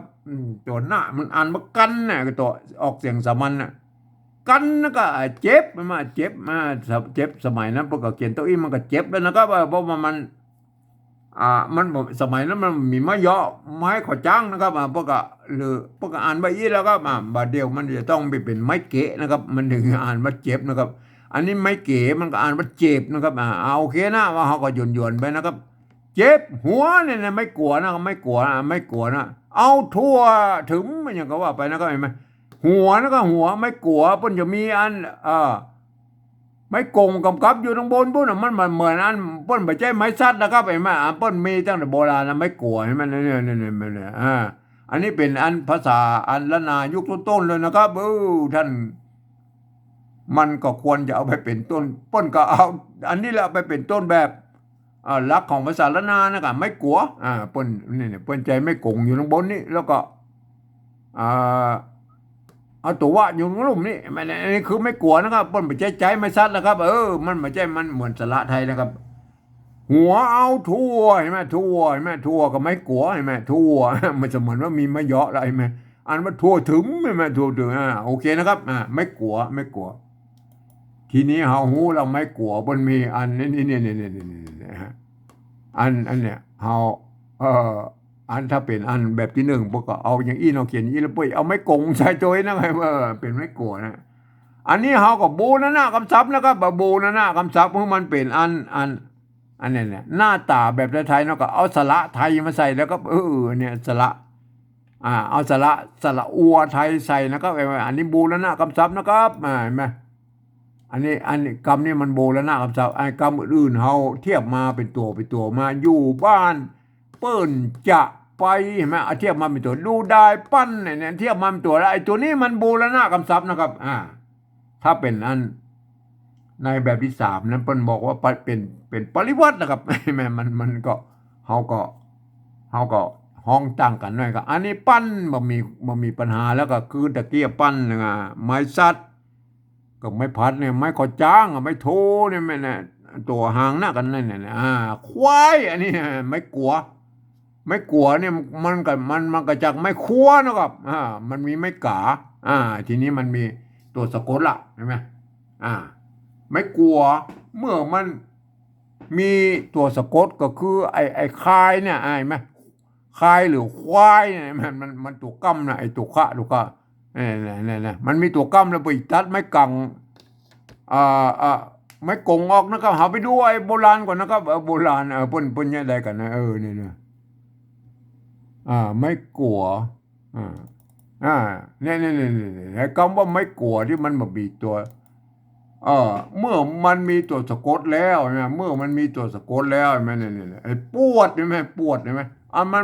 ตัวหน้ามันอ่านว่ากันนะก็ตัวออกเสียงสามัญนะกันนะก็เจ็บมาเจ็บสมัยนั้นพวกเขียนตัวอีมันก็เจ็บแล้วนะครับเพราะว่ามันสมัยนั้นมันมีไม้ย่อไม้ขอจ้างนะครับพวกอ่านใบยี่แล้วก็บาดเดียวมันจะต้องไปเป็นไม้เก๋นะครับมันถึงอ่านว่าเจ็บนะครับอันนี้ไม้เก๋มันก็อ่านว่าเจ็บนะครับโอเคนะว่าเขาก็หย่อนไปนะครับเจ็บหัวเนี่ยไม่กลัวนะไม่กลัวนะเอาทั่วถึงมันอย่างก็ว่าไปนะก็เห็นไหมหัวนะก็หัวไม่กลัวเพิ่นจะมีอันไม่กงกำกับอยู่ตรงบนพุ่นมันเหมือนอันเพิ่นไม่ใช่ไม้ซัดนะครับเห็นไหมเพิ่นมีตั้งแต่โบราณนะไม่กลัวเห็นไหมเนี่ยอันนี้เป็นอันภาษาอันละนายุคต้นๆเลยนะครับท่านมันก็ควรจะเอาไปเป็นต้นเพิ่นก็เอาอันนี้แหละไปเป็นต้นแบบลักของภาษาละนานะครับไม่กลัวเปิ้นนี่เปิ้นใจไม่กงอยู่ตรงบนนี่แล้วก็เอาตัวว่าอยู่ตรงลุ่มนี่มันนี่คือไม่กลัวนะครับเปิ้นไม่ใจไม่ซัดนะครับมันไม่ใช่มันเหมือนสระไทยนะครับหัวเอาทั่วเห็นไหมทั่วก็ไม่กลัวเห็นไหมทั่วมันจะเหมือนว่ามีมะเยาะอะไรไหมอันว่าทั่วถึงเห็นไหมทั่วถึงโอเคนะครับไม่กลัวทีนี้เฮาหูเราไม่กลัวบนมีอันนี้อันเนี่ยเฮาอันถ้าเป็นอันแบบที่หนึ่งพวกก็เอาอย่างอี้เราเขียนอี้แล้วปุ้ยเอาไม่กงใส่โจยนะไงเป็นไม่กลัวนะอันนี้เฮาก็บูนะคำศัพท์แล้วก็บูนะคำศัพท์เพราะมันเป็นอันนี้เนี่ยหน้าตาแบบไทยๆเนาะก็เอาสระไทยมาใส่แล้วก็เนี่ยสระเอาสระอัวไทยใส่นะครับอันนี้บูนะคำศัพท์นะครับเห็นไหมอันนี้กรรมนี่มันโบราณคำศัพท์กรรมอื่นเฮาเทียบมาเป็นตัวมาอยู่บ้านเปิ้นจะไปเห็นไหมเทียบมาเป็นตัวดูได้ปั้นเนี่ยเทียบมาเป็นตัวแล้วตัวนี้มันโบราณคำศัพท์นะครับถ้าเป็นอันในแบบที่3นั้นเปิ้นบอกว่าเป็นปริวัตินะครับแม่มันก็เฮาก็ห้องตั้งกันหน่อยครับอันนี้ปั้นบ่มีปัญหาแล้วก็คือตะเกียบปั้นไม้สัตว์ก็ไม่พัดเนี่ยไม่ขอจ้างไม่โทเนี่ยไม่เนี่ยตัวหางหน้ากันนั่นเนี่ยควายอันนี้ไม่กลัว ไม่กลัวเนี่ยมันก็จากไม่คัวนะครับมันมีไม่กาทีนี้มันมีตัวสะกดละใช่ไหมไม่กลัวเมื่อมันมีตัวสะกดก็คือไอ้คายเนี่ยไอ้ไหมคายหรือควายเนี่ยมันตัวกั้มนะไอ้ตัวขะตัวก็เนี่ยมันมีตัวกั้มแล้วไปตัดไม่กังไม่กงออกนะครับหาไปดูไอ้โบราณก่อนนะครับโบราณเปิ้นเนี่ยได้กันนะเนี่ยไม่กลัวเนี่ยคำว่าไม่กลัวที่มันมาบีบตัวเมื่อมันมีตัวสะกดแล้วนะเมื่อมันมีตัวสะกดแล้วใช่ไหมเนี่ยไอ้ปวดใช่ไหมปวดใช่ไหมมัน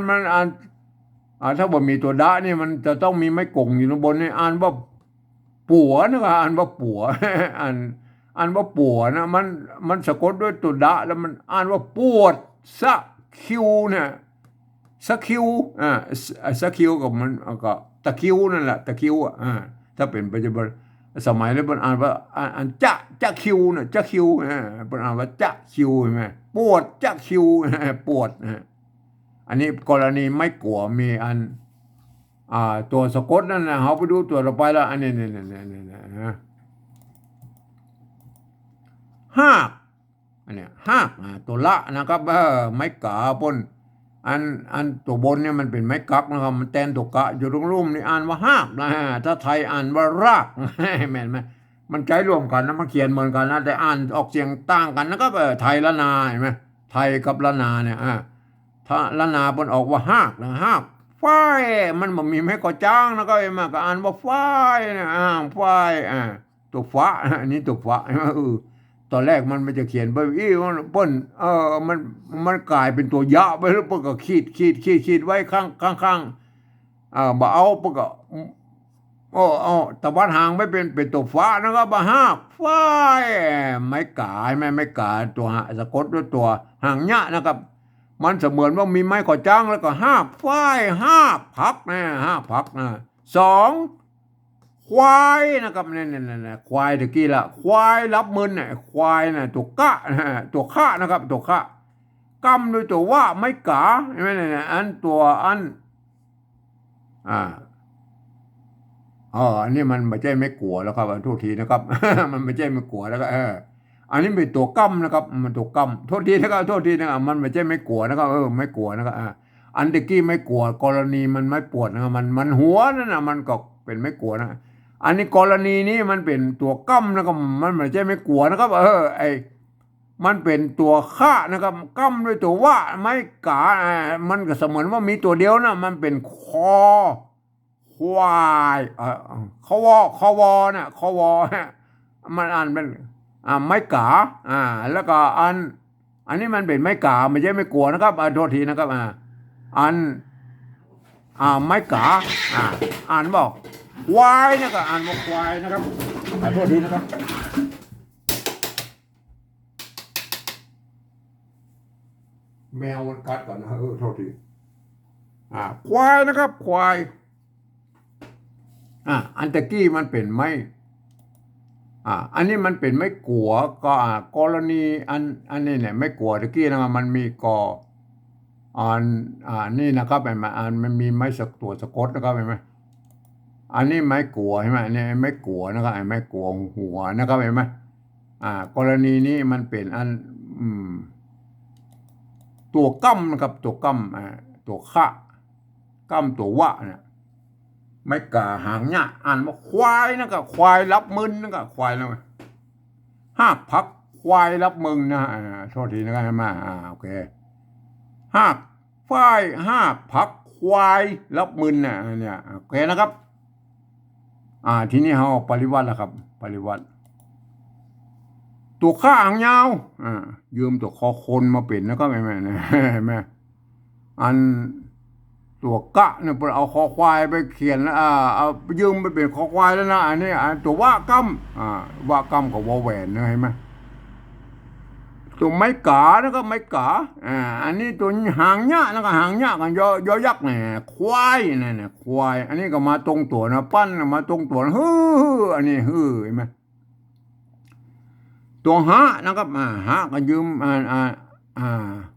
ถ้าบ่มีตัวดะนี่มันจะต้องมีไม้กงอยู่ข้างบนนี่อ่านว่าปัวนะครับอ่านว่าปัวอ่านว่าปัวนะมันสะกดด้วยตัวดะแล้วมันอ่านว่าปวดสะคิวเนี่ยสะคิวสะคิวกับมันก็ตะคิวนั่นแหละตะคิวถ้าเป็นปัจจุบันสมัยนี้เป็นอ่านว่าอ่านจะคิวเนี่ยจะคิวเป็นอ่านว่าจะคิวใช่ไหมปวดจะคิวปวดอันนี้กรณีไม่กลัวมีตัวสะกดนั่นนะเขาไปดูตัวเราไปแล้วอันนี้ห้าอันนี้ห้าตัวละนะครับไม้กาปนอันตัวบนเนี่ยมันเป็นไม้กักนะครับมันแทนตัวกะอยู่ตรงรุ่มนี่อ่านว่าหากนะถ้าไทยอ่านว่ารากแม่นไหมมันใจรวมกันนะมันเขียนเหมือนกันนะแต่อ่านออกเสียงต่างกันนะครับไทยละนาเห็นไหมไทยกับละนาเนี่ยถ้าละนาเปิ้นออกว่าหากนะหากฝ้ายมันบ่มีไม่ก็จ้างนะก็เอ็มก็อ่านว่าฝ้ายนะฝ้ายตัวฟ้าอันนี้ตัวฟ้าตอนแรกมันจะเขียนไปเปิ้นมันกลายเป็นตัวยะไปแล้วเปิ้นก็ขีดไว้ข้างบ่เอาเปิ้นก็ตะวันหางไม่เป็นตัวฟ้านะครับบ่หากฝ้ายไม่กาไม่กาตัวสะกดด้วยตัวหางยะนะครับมันเสมือนว่ามีไม้ก่อจ้างแล้วก็ห้าฝ้ายห้าพักนะห้าพักนะสองควายนะครับเนี่ยควายตะกี้ละควายรับมือเนี่ยควายน่ะตัวกะตัวข้านะครับตัวข้ากำด้วยตัวว่าไม่กาใช่ไหมเนี่ยอันตัวอันนี้มันไม่ใช่ไม่กลัวแล้วครับโทษทีนะครับ มันไม่ใช่ไม่กลัวแล้วก็อันนี้เป็นตัวกั้มนะครับมันตัวกั้มโทษทีนะครับมันไม่ใช่ไม่กลัวนะครับไม่กลัวนะครับอันตะกี้ไม่กลัวกรณีมันไม่ปวดนะครับมันหัวนั่นนะมันก็เป็นไม่กลัวนะอันนี้กรณีนี้มันเป็นตัวกั้มนะครับมันไม่ใช่ไม่กลัวนะครับมันเป็นตัวฆ่านะครับกั้มด้วยตัวว่าไม่กามันก็เสมือนว่ามีตัวเดียวนะมันเป็นคอควายคอวเนี่ยคอวมันอ่านเป็นไม่กาแล้วก็อันนี้มันเป็นไม่กาไม่ใช่ไม่กลัวนะครับโทษทีนะครับไม่กาอ่านบอกควายนะก็อ่านว่าควายนะครับโทษทีนะครับแมวมันกัดก่อนนะโทษทีควายนะครับควายอันตะกี้มันเป็นไม้อันนี้มันเป็นไม่กลัวก็กรณีอันนี้เนี่ยไม่กลัวตะกี้นะมันมีกอนี่นะครับเห็นไหมมันมีไม้สักตัวสะกดนะครับเห็นไหมอันนี้ไม้กลัวใช่ไหมอันนี้ไม่กลัวนะครับไม้กลัวหัวนะครับเห็นไหมกรณีนี้มันเป็นตัวกั้มนะครับตัวกั้มตัวข้ากั้มตัววะเนี่ยไม่กาหางเนี่ยอ่านว่าควายนะครับควายรับมึนนะครับควายแล้วห้าพักควายรับมึงนะโทษทีนะครับมาโอเคห้าฝ้ายห้าพักควายรับมึนเนี่ยโอเคนะครับทีนี้เราปริวัติแล้วครับปริวัติตัวข้าหางยาวยืมตัวคอคนมาเป็นแล้วก็ไม่อันตัวกะเนี่ยเอาคอควายไปเขียนเอายืมไปเป็นคอควายแล้วนะอันนี้ตัวว่ากำว่ากำกับวอแหวนนะเห็นไหมตัวไม้กาแล้วก็ไม้กาอันนี้ตัวหางยะแล้วก็หางยะกันยอยักษ์เนี่ยควายเนี่ยควายอันนี้ก็มาตรงตัวนะปั้นมาตรงตัวอันนี้เห็นไหมตัวหะนะครับหะก็ยืม อ่า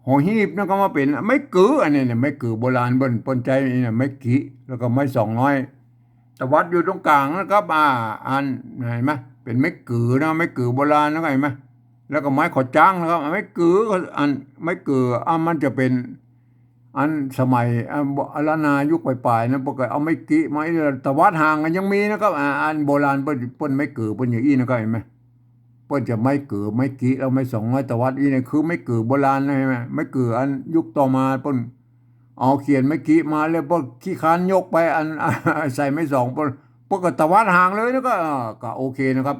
หอหีบนั่นก็มาเป็นไม้กืออันนี้เนี่ยไม้กือโบราณเปิ้นใจนี่เนี่ยไม้กิแล้วก็ไม้200ตวัดอยู่ตรงกลางนะครับอันเห็นไหมเป็นไม้กือนะไม้กือโบราณนะเห็นไหมแล้วก็ไม้ขอจ้างนะครับไม้กือก็อันไม้กือมันจะเป็นอันสมัยล้านนายุคปลายๆนะปกติเอาไม้กิไม้ตวัดห่างกันยังมีนะครับอันโบราณเปิ้นไม้กือเปิ้นอย่างอี้นะครับเห็นไหม เปิ้นจะไม่เกือไม่กี่เราไม่200ตวัดอีเนี่ยคือไม่เกือโบราณนะใช่ไหมไม่เกืออันยุคต่อมาเปิ้นเอาเขียนไม่กี่มาแล้วเปิ้นขี้คานยกไปอันใส่ไม่สองเปิ้นก็ตวัดห่างเลยนะก็โอเคนะครับ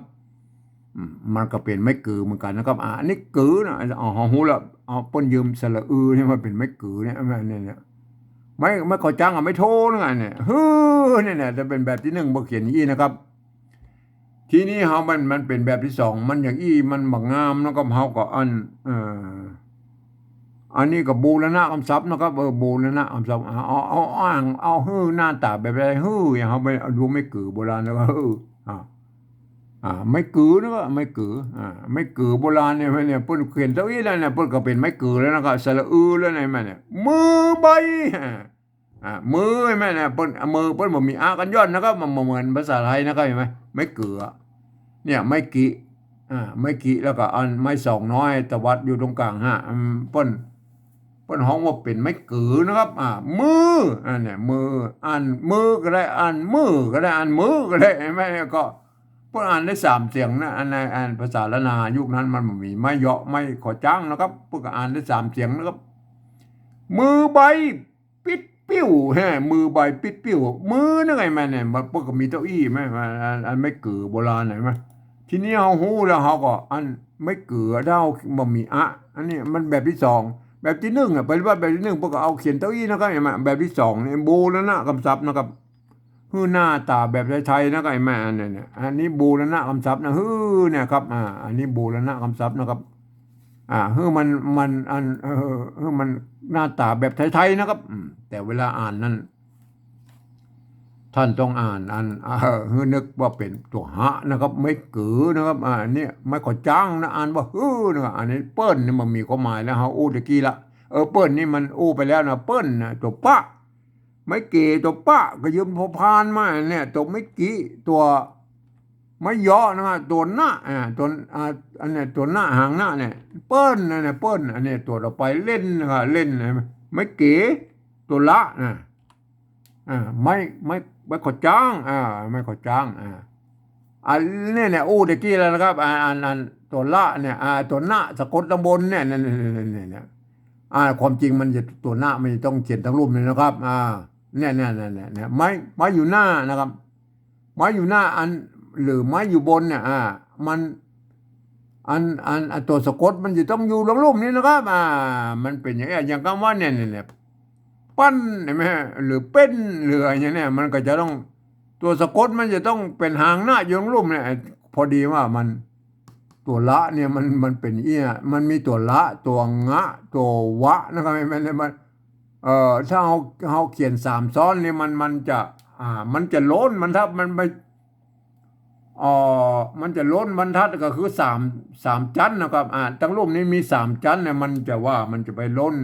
มันก็เป็นไม่เกือเหมือนกันนะครับอันนี้เกือนะหูละเอาเปิ้นยืมสระเนี่ยมันเป็นไม่เกือเนี่ยเนี่ยไม่ขอจ้างไม่โทนะเนี่ยเนี่ยจะเป็นแบบที่1บ่เขียนอีนะครับ ทีนี้เฮามันเป็นแบบที่2มันอย่างอี้มันบักงามแล้วก็เฮาก็อันนี้ก็บูรณะคำศัพท์นะครับบูรณะคำศัพท์เอาอ้างเอาหน้าตาแบบอะไรอย่างเฮาไปดูไม่กือโบราณแล้วก็ไม่กือนะก็ไม่กือไม่กือโบราณเนี่ยเพิ่นเขียนเท่าอี้แล้วเนี่ยเพิ่นก็เป็นไม่กือแล้วนะครับสระแล้วเนี่ยมันเนี่ยมือใบมือแม่เนี่ยเปิ้นมือเปิ้นบ่มีกันย้อนนะครับมันเหมือนภาษาไทยนะครับเห็นไหมไม่เกือเนี่ยไม่กิไม่กิแล้วก็อันไม่200ตวัดอยู่ตรงกลางเปิ้นฮ้องว่าเป็นไม่เกือนะครับมือเนี่ยมือมือก็ได้มือก็ได้มือก็ได้เห็นไหมก็เปิ้นอ่านได้3เสียงนะในภาษาละนายุคนั้นมันบ่มีไม่เหาะไม่ขอจ้างนะครับเปิ้นก็อ่านได้3เสียงนะครับมือใบปิดปิ้วมือใบปิดปิ้วมือนั่นไงแม่เนี่ยมันพวกก็มีเก้าอี้ไหมอันไม่เกือโบราณไหนไหมทีนี้เฮาฮู้แล้วเฮาก็อันไม่เกือเท่าบ่มีอันนี้มันแบบที่2แบบที่1ปฏิบัติแบบที่1พวกก็เอาเขียนเก้าอี้นะครับเห็นไหมแบบที่2นี่บูรณะคำศัพท์นะครับหน้าตาแบบไทยๆนะครับไอ้แม่เนี่ยอันนี้บูรณะคำศัพท์นะเนี่ยครับอันนี้บูรณะคำศัพท์นะครับมันมันหน้าตาแบบไทยๆนะครับแต่เวลาอ่านนั้นท่านต้องอ่านนึกว่าเป็นตัวหะนะครับไม่กือนะครับเนี่ยไม่ขอจ้างนะอ่านว่านะครับอันนี้เปิ้นนี่มันมีความหมายแล้วเฮาอู้ตะกี้ละเปิ้นนี่มันอู้ไปแล้วนะเปิ้นนะตัวปะไม่เกตัวปะก็ยืมพอพานมาเนี่ยตัวไม่กี่ตัวไม่ย่อนะตัวหน้าตัวอันนี้ตัวหน้าหางหน้าเนี่ยเปิ้นเนี่ยเปิ้นอันนี้ตัวต่อไปเล่นนะครับเล่นไม่เก๋ตัวละนะไม่ขอจ้างไม่ขอจ้างอันนี้เนี่ยอู้ตะกี้แล้วนะครับตัวละเนี่ยตัวหน้าสะกดตำบลเนี่ยเนี่ยความจริงมันจะตัวหน้ามันต้องเขียนทั้งรูปเลยนะครับเนี่ยไม้อยู่หน้านะครับไม้อยู่หน้าหรือไม้อยู่บนเนี่ยมันตัวสะกดมันจะต้องอยู่ตรงรูปนี้นะครับมันเป็นอย่างคำว่าเนี่ยปั้นเห็นไหมหรือเป็นหรืออะไรเนี่ยมันก็จะต้องตัวสะกดมันจะต้องเป็นหางหน้าอยู่ตรงรูปเนี่ยพอดีว่ามันตัวละเนี่ยมันเป็นมันมีตัวละตัวงะตัววะนะครับมันถ้าเราเขียน3ซ้อนนี่มันจะล้นมันถ้ามันไปมันจะล้นบรรทัดก็คือ3ชั้นนะครับทั้งรูปนี้มี3ชั้นเนี่ยมันจะว่ามันจะไปล้น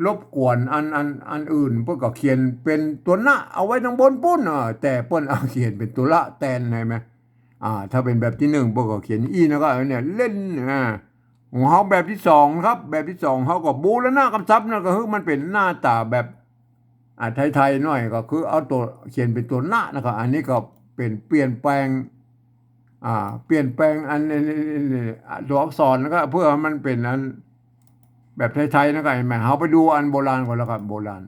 รบกวนอันอื่นเพื่อก็เขียนเป็นตัวหน้าเอาไว้ทางบนปุ้นแต่เปิ้นเอาเขียนเป็นตัวละแทนใช่ไหมถ้าเป็นแบบที่1เพื่อก็เขียนนะครับเนี่ยเล่นของเฮาแบบที่2ครับแบบที่2เฮาก็บูรณะคำศัพท์นั่นก็คือมันเป็นหน้าตาแบบไทยๆหน่อยก็คือเอาตัวเขียนเป็นตัวหน้านะครับอันนี้ก็เป็นเปลี่ยนแปลงอันตัวอักษรนะครับเพื่อมันเป็นอันแบบไทยๆนะครับเห็นไหมเฮาไปดูอันโบราณก่อนแล้วครับโบราณ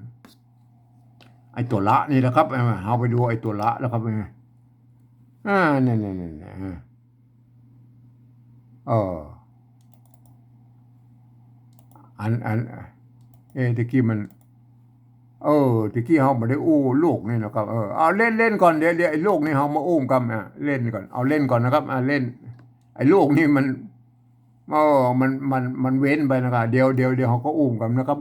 ไอ้ตัวละนี่แหละครับเฮาไปดูไอ้ตัวละแล้วครับเนี่ยตะกี้มันตะกี้เฮาบ่ได้อู้ลูกนี่นะครับเอาเล่นก่อนเดี๋ยวไอ้ลูกนี่เฮามาอุ้มกันเล่นก่อนเอาเล่นก่อนนะครับเล่นไอ้ลูกนี่มันเว้นไปนะครับเดี๋ยวเฮาก็อุ้มกันนะครับ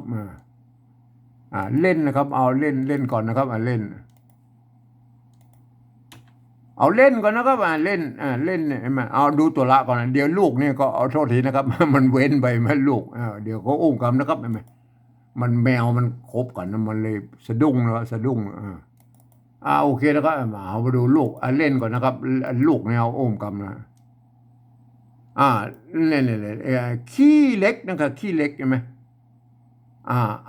เล่นนะครับเอาเล่นก่อนนะครับเล่น เอาเล่นก่อนนะครับเล่นเล่นเนี่ยมาเอาดูตัวละก่อนนะเดี๋ยวลูกเนี่ยก็เอาโทษทีนะครับ มันเว้นไปมันลูกเดี๋ยวเขาอุ้มกันนะครับมันแมวมันคบกันนะมันเลยสะดุ้งนะสะดุ้งโอเคแล้วก็เอามาดูลูกเล่นก่อนนะครับลูกเนี่ยเอาอุ้มกันนะเนี่ยขี้เล็กนะครับขี้เล็กใช่ไหม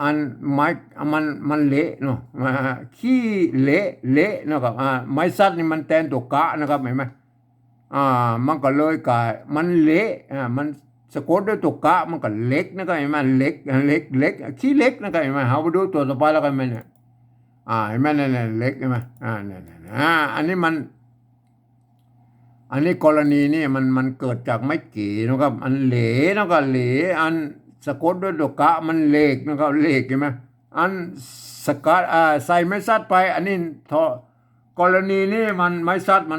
อันไม้มันเละเนาะขี้เละนะครับไม้ซัดนี่มันแทนตัวกะนะครับเห็นไหมมันก็เลยกลายมันเละมันสะกดด้วยตัวกะมันก็เล็กนะครับเห็นไหมเล็กขี้เล็กนะครับเห็นไหมเอาไปดูตัวต่อไปแล้วกันไหมเนี่ยเห็นไหมเนี่ยเล็กใช่ไหมเนี่ยอันนี้กรณีนี่มันเกิดจากไม้กี่นะครับอันเหลนะครับเหลอันสะกดด้วยดอกกะมันเหล็กนะครับเหล็กใช่ไหมอันสกัดใส่ไม้ซัดไปอันนี้กรณีนี้มันไม้ซัดมั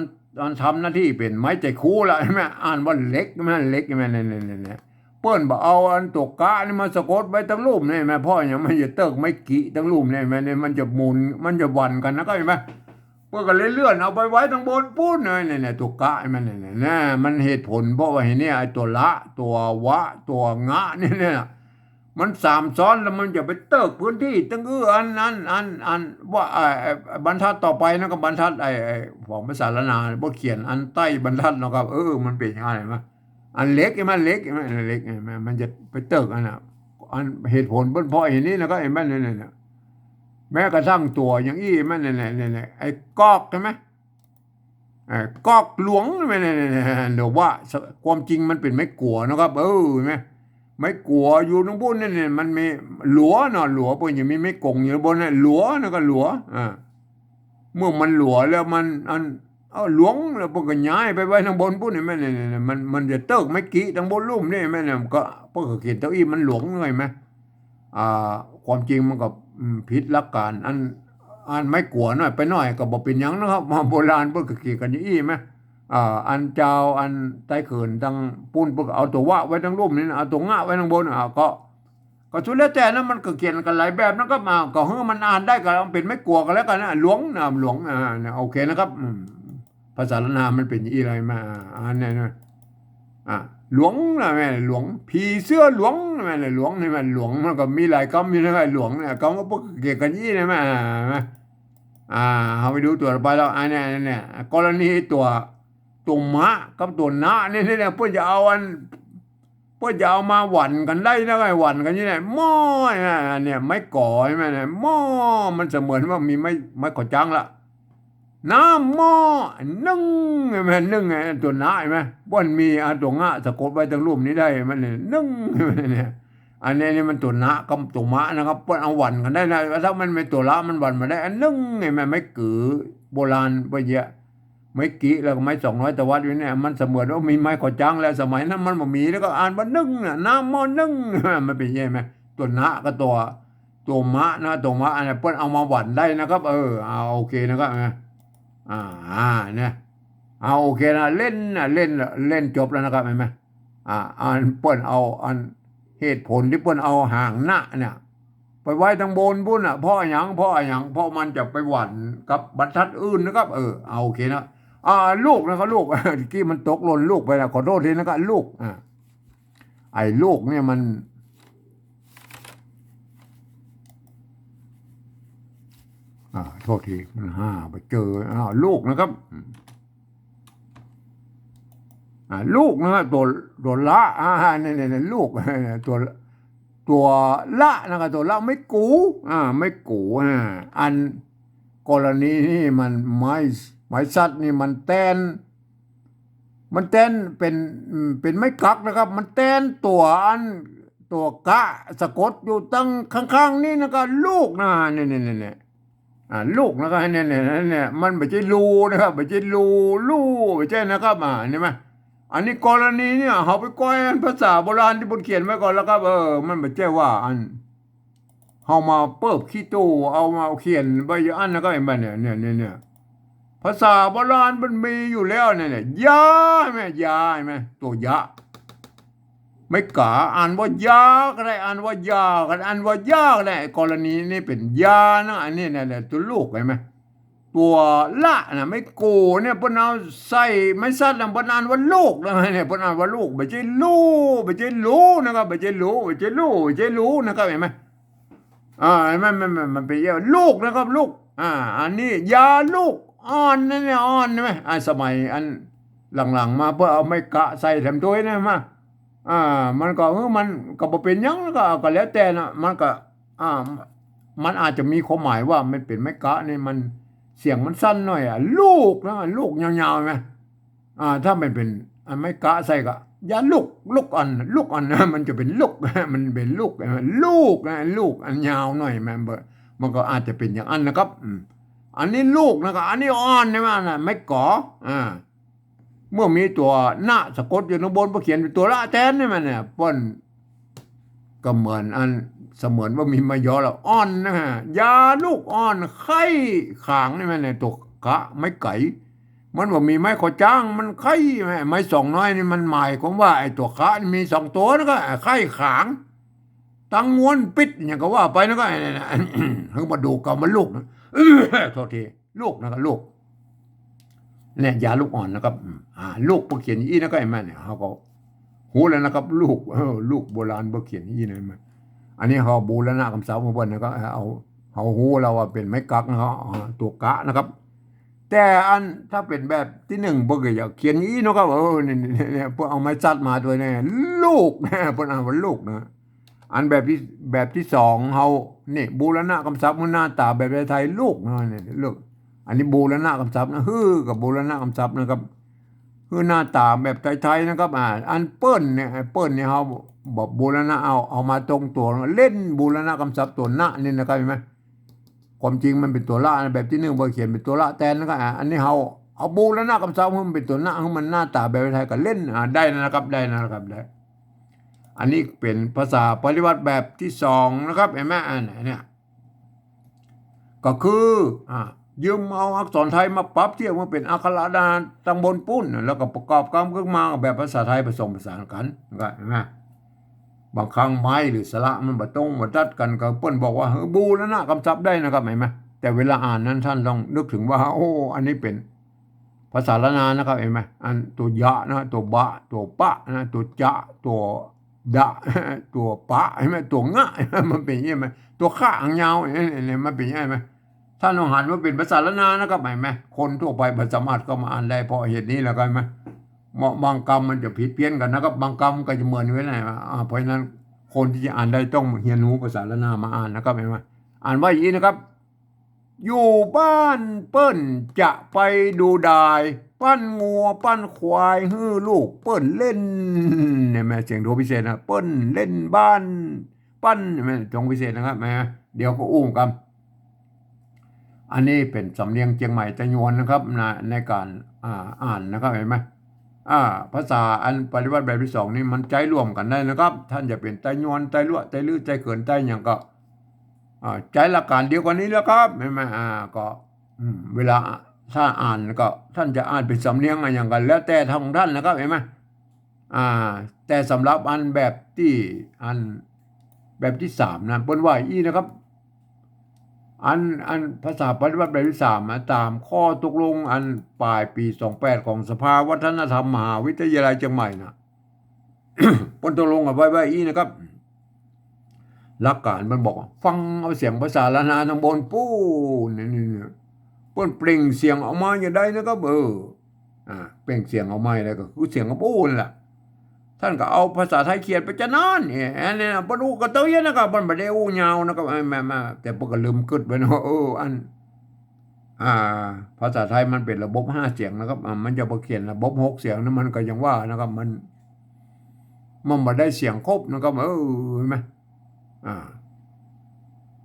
นทำหน้าที่เป็นไม้ใจคู่ละใช่ไหมอ่านว่าเล็กมันเล็กใช่ไหมเนี่ยเปิ้นบอกเอาอันตกกะนี่มาสะกดไว้ทั้งรูปนี่ไหมพ่ออย่างมันจะเติกไม้กี่ทั้งรูปนี่ไหมเนี่ยมันจะหมุนมันจะวันกันนะก็เห็นไหมพวกก็เลยเลื่อนเอาไปไว้ทางบนปุ้นเลยเนี่ยตัวกะมันเนี่ยมันเหตุผลเพราะว่าเห็นเนี่ยไอ้ตัวละตัววะตัวงะเนี่ยมันสามซ้อนแล้วมันจะไปเติกพื้นที่ตั้งอันว่าบรรทัดต่อไปนะก็บรรทัดไอ้ของภาษาละนาบ่เขียนอันใต้บรรทัดนะครับมันเป็นยังไงมั้ยอันเล็กมันเล็กมันจะไปเติกอันเหตุผลเพราะเห็นนี่นะก็เห็นมั้ยเนี่ยแม้กระทั่งตัวอย่างอี้มันเนี่ยไอ้กอกใช่ไหมกอกหลวงเนี่ยเดี๋ยวว่าความจริงมันเป็นไม้กัวนะครับไหมไม้กัวอยู่ตรงบนเนี่ยมันมีหลัวเนาะหลัวพวกอย่างมีไม้กงอยู่บนเนี่ยหลัวนะก็หลัวเมื่อมันหลัวแล้วมันหลวงแล้วพวกก็ย้ายไปไว้ทางบนพวกนี้แม่เนี่ยมันจะเติกไม้กี้ทางบนลุ่มนี่แม่เนี่ยก็พวกเขียนเต้าอี้มันหลวงเลยไหมความจริงมันก็ผิดหลักการอันไม่กลัวหน่อยไปหน่อยก็บอกเป็นยังนะครับมาโบราณเพิ่งเกี่ยกันยี่ไหมอันเจ้าอันใต้เขินตั้งปุ้นเพิ่งเอาตัววะไว้ทั้งรูปนี่เอาตัวงะไว้ทั้งบนก็ชุดแล้วแต่นั้นมันก็เขียนกันหลายแบบนะก็มาก็เฮ้มันอ่านได้ก็เป็นไม่กลัวกันแล้วกันนะหลวงโอเคนะครับภาษาละนามันเป็นยี่อะไรมาอันนี้นะหลวงนะแม่หลวงผีเสื้อหลวงแม่หลวงนี่แม่หลวงมันก็มีหลายคำมีนะหลวงเนี่ยคำก็พวกเกี่ยวกันยี่นะแม่เอาไปดูตัวไปแล้วเนี่ยกรณีตัวมะกับตัวนะเนี่ยเพื่อจะเอามาหวั่นกันได้นะไงหวั่นกันนี่แหละหม้อเนี่ยไม่ก่อใช่ไหมเนี่ยหม้อมันเสมือนว่ามีไม่ก่อจังละน้ำหม้อนึ่งใช่ไหมนึ่งไงตัวน้าใช่ไหมบ่อนมีตัวงะสะกดไว้ตั้งรูปนี้ได้มันเนี่ยนึ่งเนี่ยอันนี้นี่มันตัวนะกับตัวมะนะครับเปิ้นเอาหวันกันได้นะถ้ามันไม่ตัวละมันหวันมาได้อันนึ่งไงมันไม่กือโบราณไปเยอะไม่กี่แล้วก็ไม่200ตะวัดอยู่เนี่ยมันเสมือนว่ามีไม้ขอจังแล้วสมัยนั้นมันบ่มีแล้วก็อ่านว่านึ่งน้ำหม้อนึ่งมันเป็นยังไงตัวนะก็ตัวมะนะตัวมะอันนี้เปิ้นเอามาหวันได้นะครับเอาโอเคนะครับเนี่ยเอาโอเคนะเล่นจบแล้วนะครับเห็นไหมอันเปิ้นเอาอันเหตุผลที่เปิ้นเอาห่างหน้าเนี่ยไปไว้ทางบนพุ่นเพราะอย่างเพราะมันจะไปหวั่นกับบรรทัดอื่นนะครับเอาโอเคนะลูกนะครับลูกที่มันตกหล่นลูกไปแล้วขอโทษทีนะครับลูกไอ้ลูกเนี่ยมันโทษทีมันไปเจอลูกนะครับลูกนะครับตัวละเนี่ยลูกตัวละนะครับตัวละไม่กูไม่กูอันกรณีนี่มันไม้สัตว์นี่มันแตนเป็นไม้กักนะครับมันแตนตัวกะสะกดอยู่ตั้งข้างๆนี่นะครับลูกนะเนี่ยลูกนะครับเนี่ยมันไม่ใช่รูนะครับไม่ใช่รูไม่ใช่นะครับเห็นไหมอันนี้กรณีเนี่ยเขาไปก้อยภาษาโบราณที่บนเขียนไว้ก่อนแล้วครับมันไม่ใช่ว่าเขามาเปิบขี้ตู้เอามาเขียนไว้อันแล้วก็เห็นไหมเนี่ยภาษาโบราณมันมีอยู่แล้วเนี่ยยาไหมยาไหมตัวยาไม่กะอ่านว่ายาก็ได้อ่านว่ายาก็ได้อ่านว่ายาก็ได้กรณีนี้เป็นยานะอันนี้เนี่ยตัวลูกเห็นไหม ตัวละนะไม่กูเนี่ยเพิ่นเอาใส่ไม่ซัดนะเพิ่นอ่านว่าลูกนะเนี่ยเพิ่นอ่านว่าลูกไม่ใช่ลูกไม่ใช่รู้นะครับไม่ใช่รู้ไม่ใช่รู้ไม่ใช่รู้นะครับเห็นไหมมันเป็นลูกนะครับลูกอันนี้ยาลูกอ่อนนั่นเนี่ยอ่อนใช่ไหมสมัยอันหลังๆมาเพื่อเอาไม้กะใส่แถมตัวนี่มามันก็มันก็บ่เป็นหยังก็แล้วแต่นะมันก็มันอาจจะมีความหมายว่ามันเป็นไม้กะนี่มันเสียงมันสั้นหน่อยลูกนะลูกยาวๆไหมถ้ามันเป็นไม้กะใส่ก็อย่าลูกอ่อนลูกอ่อนนะมันจะเป็นลูกมันเป็นลูกลูกนะลูกอันยาวหน่อยมันก็อาจจะเป็นอย่างนั้นนะครับอันนี้ลูกนะครับอันนี้อ่อนใช่ไหมนะไม่ก่อเมื่อมีตัวหน้าสะกดอยู่ข้างบนเขียนเป็นตัวละแทนนี่มันเนี่ยป้นก็เหมือนอันเสมือนว่ามีมายอแล้วอ่อนนะฮะยาลูกอ่อนไข้ขางนี่มันเนี่ยตัวกะไม่ไก่มันว่ามีไม้ขอจ้างมันไข่ไม้สองน้อยนี่มันหมายความว่าไอ้ตัวกะมีสองตัวนะก็ไข่ขางตั้งม้วนปิดอย่างก็ว่าไปนะก็เขามาดูกันมันลูกนะโทษทีลูกนะครับลูกเนี่ยยาลูกอ่อนนะครับลูกพวกเขียนอีนะก็ไอ้แม่เนี่ยเขาก็หูแล้วนะครับลูกลูกโบราณพวกเขียนอีนะมันอันนี้เขาบูรณะคำสาวของเพิ่นนะก็เอาหูเราว่าเป็นไม้กักนะครับตัวกะนะครับแต่อันถ้าเป็นแบบที่หนึ่งพวกอยากเขียนอีนะครับเนี่ยพวกเอาไม้จัดมาด้วยเนี่ยลูกนะพวกอ่านว่าลูกนะอันแบบที่สองเขานี่บูรณะคำศัพท์มันหน้าตาแบบไทยลูกนะเนี่ยลูกอันนี้บูรณะคำศัพท์นะกับบูรณะคำศัพท์นะครับหน้าตาแบบไทยๆนะครับอันเปิ้ลเนี่ยเขาบอกบูรณะเอามาตรงตัวเล่นบูรณะคำศัพท์ตัวหน้านี่นะครับเห็นไหมความจริงมันเป็นตัวละแบบที่หนึ่งบอเขียนเป็นตัวละแทนนะครับอันนี้เอาบูรณะคำศัพท์มันเป็นตัวหน้ามันหน้าตาแบบไทยก็เล่นได้นะครับได้นะครับได้อันนี้เป็นภาษาปริวัติแบบที่สองนะครับเห็นไหมเนี่ยก็คือยืมเอาอักษรไทยมาปรับเทียบมาเป็นอักขระตำบลปุ้นแล้วก็ประกอบกันขึ้นมาแบบภาษาไทยผสมผสานกันเห็นไหมบางครั้งไม้หรือสระมันบะตรงบะตัดกันก็เปิ้นบอกว่าบูรณะคำศัพท์ได้นะครับเห็นไหมแต่เวลาอ่านนั้นท่านต้องนึกถึงว่าอันนี้เป็นภาษาละนานะครับเห็นไหมอันตัวยะนะตัวบะตัวปะนะตัวจะตัวดะตัวปะเห็นไหมตัวงะมันเป็นยังไงตัวข้าอังยาวเนี่ยมันเป็นยังไงไหมท่านลองหันว่าเป็นภาษาละนานะครับเห็นไหมคนทั่วไปสามารถก็มาอ่านได้เพราะเหตุนี้แล้วกันไหมบางกรรมมันจะผิดเพี้ยนกันนะครับบางกรรมก็จะเหมือนไว้ไหนเพราะฉะนั้นคนที่จะอ่านได้ต้องเรียนรู้ภาษาละนามาอ่านนะครับเห็นไหมอ่านว่าอย่างนี้นะครับอยู่บ้านเปิ้นจะไปดูดายปั้นงัวปั้นควายลูกเปิ้นเล่นเนี่ยแม่เสียงโทพิเศษนะเปิ้นเล่นบ้านปั้นแม่ตรงพิเศษนะครับแม่เดี๋ยวก็อุ้มกันอันนี้เป็นสำเนียงเชียงใหม่ตะยวนนะครับในการอ่านนะครับเห็นไหมภาษาอันปริวัติแบบที่สองนี่มันใจร่วมกันได้นะครับท่านจะเป็นไตยวนไตลั่วไตลื้อใจเขินไตอย่างก็ใจละการเดียวกันนี้แล้วครับเห็นไหมก็เวลาถ้าอ่านก็ท่านจะอ่านเป็นสำเนียงอย่างกันแล้วแต่ทางท่านนะครับเห็นไหมแต่สำหรับอันแบบที่แบบที่สามนะบนว่าอีนะครับอันภาษาปฏิบัติแบบที่สามตามข้อตกลงอันปลายปี28ของสภาวัฒนธรรมมหาวิทยาลัยเชียงใหม่นะปนตกลงกับไว้อีนะครับหลักการมันบอกฟังเอาเสียงภาษาละนาทางบนปู้นี่เปิ้นเปล่งเสียงออกมาอย่างใดนะครับเปล่งเสียงออกมาอะไรก็คือเสียงของปู้นั่นแหละท่านก็เอาภาษาไทยเขียนไปจะนานเนี่ยปนูกระเตยนะครับมันไม่ได้อู้ยาวนะครับมาแต่ปกลืมกึดไปเนาะอันภาษาไทยมันเป็นระบบ5เสียงนะครับมันจะเขียนระบบ6เสียงนั้นมันก็ยังว่านะครับมันไม่ได้เสียงครบนะครับเห็นไหม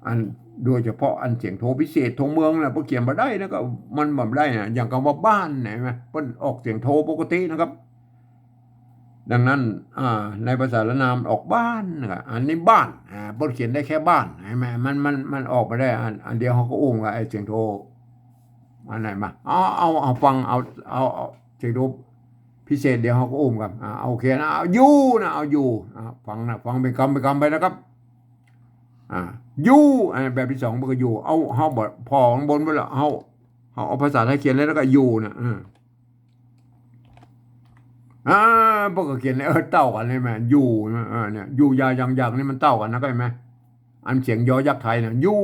อันโดยเฉพาะอันเสียงโทพิเศษทงเมืองนะพอเขียนมาได้นะครับมันแบบได้นะอย่างคำว่าบ้านเห็นไหมเพิ่นออกเสียงโทปกตินะครับดังนั้นในภาษาละนามออกบ้านนะครับอันนี้บ้านเพิ่นเขียนได้แค่บ้านใช่ไหมมันออกมาได้อันเดียวเขาก็อุ้มกับไอ้เสียงโทอันไหนมาเอาฟังเอาเสียงโทพิเศษเดี๋ยวเขาก็อุ้มกันโอเคนะเอาอยู่นะเอาอยู่ฟังนะฟังเป็นคำไปนะครับอยู่แบบที่สองมันก็อยู่เอาบทพอข้างบนไปแล้ว เอาภาษาไทยเขียนแล้วก็อยู่นะพวกก็เขียนเลยเต้ากันเลยแม่อยู่เนี่ยอยู่ยาอย่างนี่มันเต้ากันนะก็เห็นไหมอันเสียงยอยักษ์ไทยนะอยู่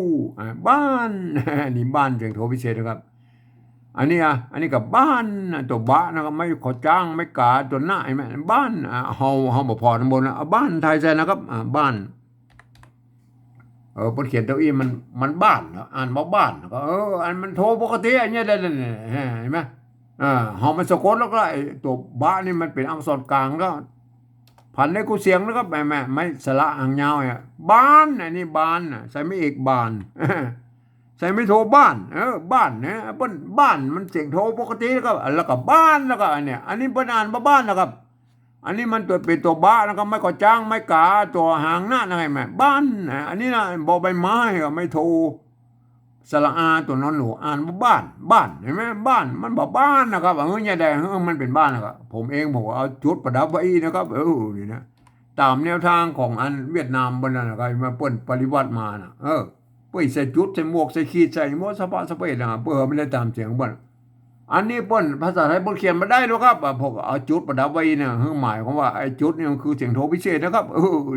บ้านนี่บ้านเสียงโทพิเศษนะครับอันนี้อันนี้กับบ้านตัวบ้านนะครับไม่ขอจ้างไม่กาตัวหน้าไอ้แม่บ้านเฮาบ่พอทั้งบนนะบ้านไทยใจนะครับบ้านบนเขียนตัวอีมันบ้านอ่านว่าบ้านก็อันมันโทปกติอันเนี้ยได้เห็นไหมเฮามันสะกดแล้วก็ไอ้ตัวบ้านี่มันเป็นอักษรกลางก็พันในกูเสียงแล้วก็แม่ไม่สระหางยาวเนี่ยบ้านอันนี้บ้านใส่ไม่เอกบ้านใส่ไม่โทบ้านบ้านเนี่ยเปิ้นบ้านมันเสียงโทปกติแล้วก็บ้านแล้วก็อันเนี้ยอันนี้เปิ้นอ่านว่าบ้านนะครับอันนี้มันตัวเป็นตัวบ้านะครับไม่ก่อจ้างไม่กาตัวหางหน้าอะไรแม่บ้านอันนี้นะบอใบไม้ก็ไม่โทสระอาตัวนอนหนูอ่านว่าบ้านเห็นไหมบ้านมันบอกบ้านนะครับเนี่ยแดงมันเป็นบ้านนะครับผมเองผมเอาจุดประดับไว้นะครับนี่นะตามแนวทางของอันเวียดนามบนนั้นนะครับมาเปิ้นปฏิวัติมานะเปิ้นใส่จุดใส่หมวกใส่ขีดใส่หมวกสะพายสะเพนะเพื่อไม่ได้ตามเสียงบ่นอันนี้เปิ้นภาษาไทยเปิ้นเขียนมาได้แล้วครับพวกเอาจุดประดับไว้เนี่ยหมายความว่าไอ้จุดนี่มันคือเสียงโทพิเศษนะครับ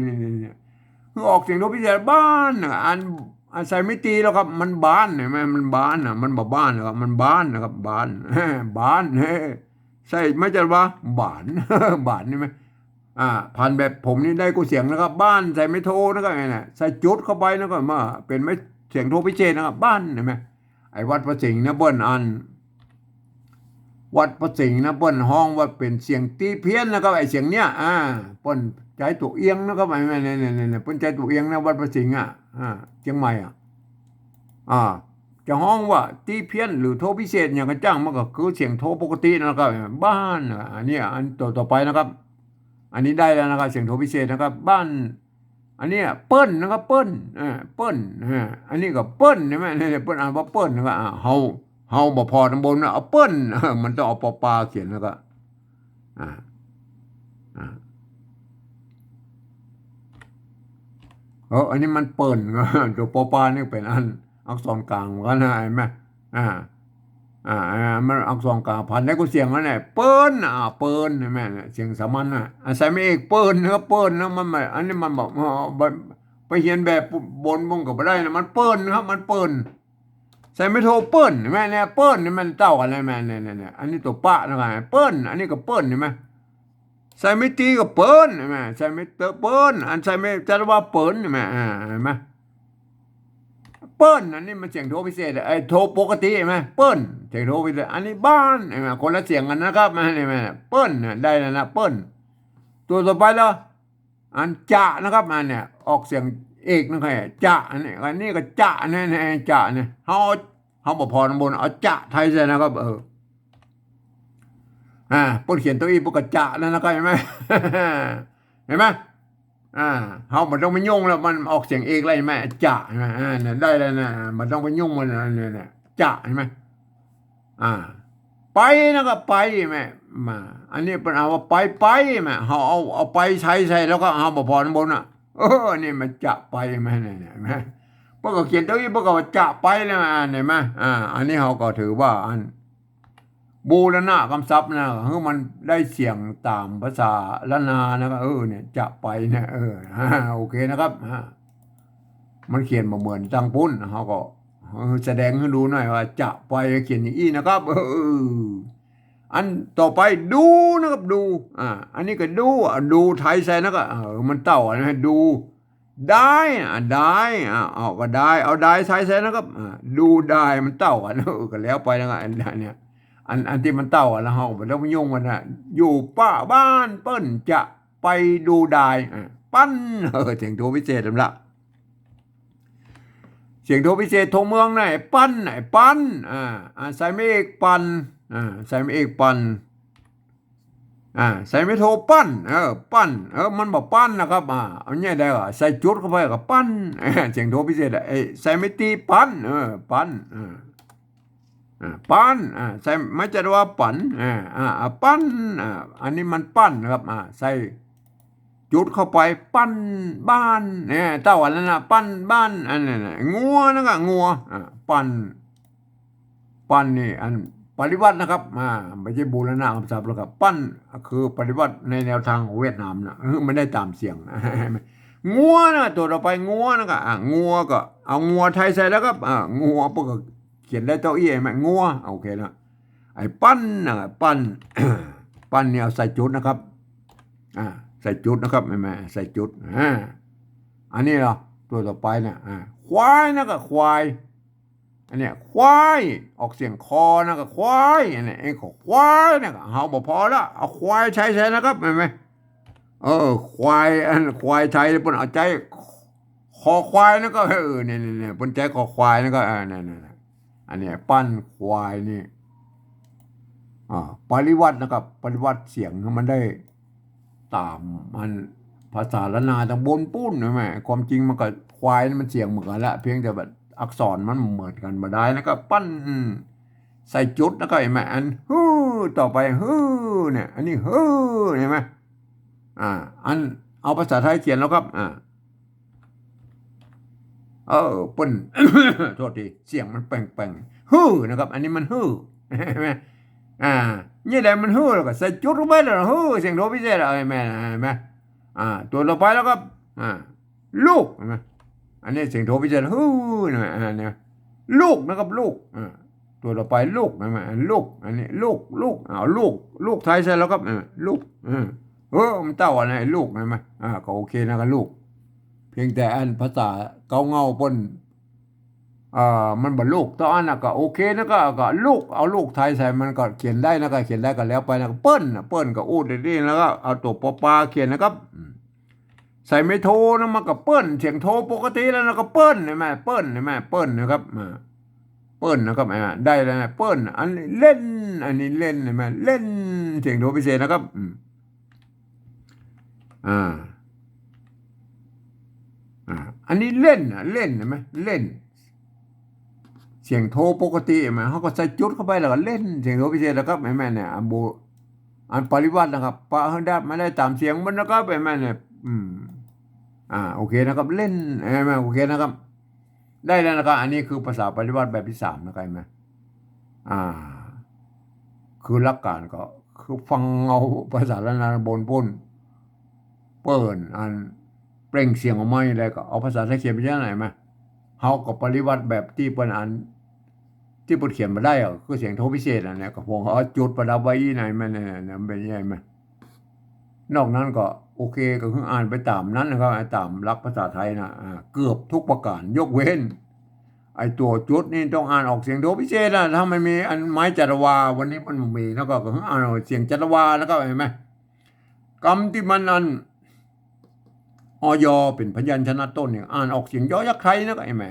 นี่คือออกเสียงโทพิเศษบ้านอันใส่ไม่ตีแล้วครับมันบ้านเห็นไหมมันบ้านมันบอกบ้านนะครับมันบ้านนะครับบ้านบ้านใช่ไม่ใช่ว่าบ้านบ้านนี่ไหมพันแบบผมนี่ได้กูเสียงนะครับบ้านใส่ไม่โทนะครับเนี่ยใส่จุดเข้าไปนะครับมาเป็นไม่เสียงโทพิเศษนะครับบ้านเห็นไหมไอ้วัดพระสิงห์นะเบิ้ลวัดพระสิงห์นะเปิ้นห้องว่าเป็นเสียงตีเพี้ยนนะครับไอ้เสียงเนี้ยเปิ้นใจตัวเอียงนะครับไอ้เนี่ยเปิ้นใจตัวเอียงนะวัดพระสิงห์เชียงใหม่จะห้องว่าตีเพี้ยนหรือโทพิเศษอย่างกระจ้างมันก็คือเสียงโทปกตินะครับบ้านอันนี้อันต่อไปนะครับอันนี้ได้แล้วนะครับเสียงโทพิเศษนะครับบ้านอันนี้เปิ้ลนะครับเปิ้ลเปิ้ลอันนี้ก็เปิ้ลใช่ไหมเนี่ยเปิ้ลอ่านว่าเปิ้ลนะครับเฮาบ่พอตำบลนะเอาเปิ้ลมันต้องเอาปอเขียนแล้วก็อ่าอันนี้มันเปิ้ลตัวปอนี่เป็นอักษรกลางกันนะเห็นไหมมันอักษรกลางพันได้กูเสียงมันเนี่ยเปิ้ลเปิ้ลเห็นไหมเสียงสามัญใส่ไม่เอกเปิ้ลนะครับเปิ้ลนะมันอันนี้มันบอกไปเขียนแบบบนก็ไม่ได้นะมันเปิ้ลนะครับมันเปิ้ลใส่ไม่โทเปิ้ลเห็นไหมเนี่ยเปิ้ลนี่มันเต้ากันเลยแม่เนี่ยอันนี้ตัวปะนะครับเปิ้ลอันนี้ก็เปิ้ลเห็นไหมใส่ไม่ตีก็เปิ้ลเห็นไหมใส่ไม่เตอเปิ้ลอันใส่ไม่จะว่าเปิ้ลเห็นไหมเห็นไหมเปิ้ลอันนี้มันเสียงโทพิเศษไอ้โทปกติเห็นไหมเปิ้ลเสียงโทพิเศษอันนี้บ้านเห็นไหมคนละเสียงกันนะครับมาเห็นไหมเปิ้ลได้แล้วนะเปิ้ลตัวต่อไปแล้วอันจะนะครับอันเนี่ยออกเสียงเอกนะครับจะอันนี้ก็จะเนี่ยจะเนี่ยเขาบอกพอน้ำบนเอาจะไทยใช่นะครับปนเขียนตัวอีปกจะนั่นนะครับเห็นไหมเห็นไหมเขามันต้องไปยุ่งแล้วมันออกเสียงเอกอะไรไหมจะใช่ไหมเนี่ยได้แล้วนะมันต้องไปยุ่งมันเนี่ยจะใช่ไหมไปนะครับไปไหมมาอันนี้เป็นเอาว่าไปไหมเขาเอาไปใช้แล้วก็เอาบอกพอน้ำบนนี่มันจะไปไหมเนี่ยไหมพวกเขาเขียนตัวอีพวกเขาจะไปเลยมั้ยเห็นไหมอันนี้เขาก็ถือว่าอันบูรณะคำศัพท์นะคือมันได้เสียงตามภาษาละนานะครับเนี่ยจะไปเนี่ยโอเคนะครับมันเขียนมาเหมือนจังปุ้นเขาก็แสดงให้ดูหน่อยว่าจะไปเขียนอย่างนี้นะครับอันต่อไปดูนะครับดูอันนี้ก็ดูไทยใส่นะครับมันเต่านะดูได้เอาก็ได้เอาได้ใช้นะครับดูได้มันเต่ากันก็แล้วไปนะครับอันเนี่ยอันที่มันเต่าแล้วเราไม่ต้องไปยุ่งมันอยู่ป้าบ้านเปิ้นจะไปดูได้ปั้นเสียงโทพิเศษสำหรับเสียงโทพิเศษโทเมืองไหนปั้นใส่ไม่เอกปั้นใส่ไม่เอกปั้นใส่ไม่โทปั้นปั้นมันบอกปั้นนะครับเอาเนี่ยได้ใส่จุดเข้าไปกับปั้นเสียงโทพิเศษใส่ไม่ตีปั้นปั้นปั้นใส่ไม่จะว่าปั่นปั้นอันนี้มันปั้นนะครับใส่จุดเข้าไปปั้นบ้านเนี่ยเต้าอันนั้นนะปั้นบ้านอันนั้นงัวนะครับงัวปั้น ปั้นนี่อันปฏิวัตินะครับไม่ใช่บูรณะคำศัพท์แล้วครับปั้นคือปฏิวัติในแนวทางของเวียดนามนะไม่ได้ตามเสียงงัวนะตัวต่อไปงัวนะก็งัวก็เอางัวไทยใส่แล้วก็งัวพวกก็เขียนได้เต้าอี้ไหมงัวโอเคนะไอ้ปั้นนะปั้น ปั้นเนี่ยเอาใส่จุดนะครับใส่จุดนะครับแม่ใส่จุดอันนี้เหรอตัวต่อไปเนี่ยควายนะก็ควายอันเนี้ยควายออกเสียงคอนะก็ควายอันเนี้ยไอ้ควายนะก็เฮาบ่พอละเอาควายใช้นะครับแม่ควายควายไทยเพิ่นเอาใจคอควายนะก็เนี่ยเพิ่นใจคอควายนะก็เนี่ยอันเนี้ยปั้นควายนี่ปริวัตินะครับปริวัติเสียงมันได้ตามมันภาษาละนาตำบลปุ้นใช่ไหมความจริงมันก็ควายมันเสียงเหมือนกันละเพียงแต่แบบอักษรมันเหมือนกันมาได้แล้วก็ปั้นใส่จุดแล้วก็เห็นไหมอันต่อไปเนี่ยอันนี้เห็นไหมอันเอาภาษาไทยเขียนแล้วครับปั้น โทษทีเสียงมันแป่งนะครับอันนี้มันเห็นไหมนี่แหละมันแล้วก็ใส่จุดลงไปแล้วเสียงโทพิเศษอะไรแม่เห็นไหมตัวต่อไปแล้วก็ลูกเห็นไหมอันนี้เสียงโทพิเศษเนี่ยลูกนะครับลูกตัวต่อไปลูกเห็นไหมลูกอันนี้ลูกเอาลูกไทยใช่แล้วครับลูกมันเต้าอะไรลูกเห็นไหมก็โอเคนะครับลูกเพียงแต่อันภาษาเกาเงาปนมันบ่ลูกตอนนั้นก็โอเคนะก็ลูกเอาลูกไทยใส่มันก็เขียนได้นะก็เขียนได้ก็แล้วไปนะเปิ้ลก็อูดได้แล้วก็เอาตัวปอเขียนนะครับใส่ไม่โทนะมันก็เปิ้ลเสียงโทปกติแล้วนะก็เปิ้ลใช่ไหมเปิ้ลใช่ไหมเปิ้ลนะครับเปิ้ลนะครับได้แล้วนะเปิ้ลอันนี้เล่นอันนี้เล่นใช่ไหมเล่นเสียงโทพิเศษนะครับอันนี้เล่นใช่ไหมเล่นเสียงโทปกติไหมเขาก็ใส่จุดเข้าไปแล้วก็เล่นเสียงโทพิเศษแล้วครับแม่เนี่ยอันปริวัตินะครับปะให้ได้ไม่ได้ตามเสียงมันนะครับแม่เนี่ยโอเคนะครับเล่นแม่โอเคนะครับได้แล้วนะครับอันนี้คือภาษาปริวัติแบบที่3นะครับแม่คือหลักการก็คือฟังเอาภาษาละนาบนปุ้นเปิ่นอันเปล่งเสียงออกมาอะไรก็เอาภาษาไทยเขียนไปยังไงไหมเขาก็ปริวัติแบบที่เปิ้นอันที่เปิ้นเขียนมาได้คือเสียงโทพิเศษเนี่ยก็พวกเอาจุดประดับไว้ไหนมันเนี่ยเป็นยังไงไหมนอกนั้นก็โอเคก็คืออ่านไปตามนั้นนะครับตามหลักภาษาไทยนะเกือบทุกประการยกเว้นไอ้ตัวจุดนี่ต้องอ่านออกเสียงโทพิเศษนะถ้ามันมีอันไม้จัตวาวันนี้มันมีแล้วก็คืออ่านออกเสียงจัตวาแล้วก็เห็นไหมคำที่มันอันอยเป็นพยัญชนะต้นเนี่ยอ่านออกเสียงยอยักษ์ไทยนะก็ไอ้แม่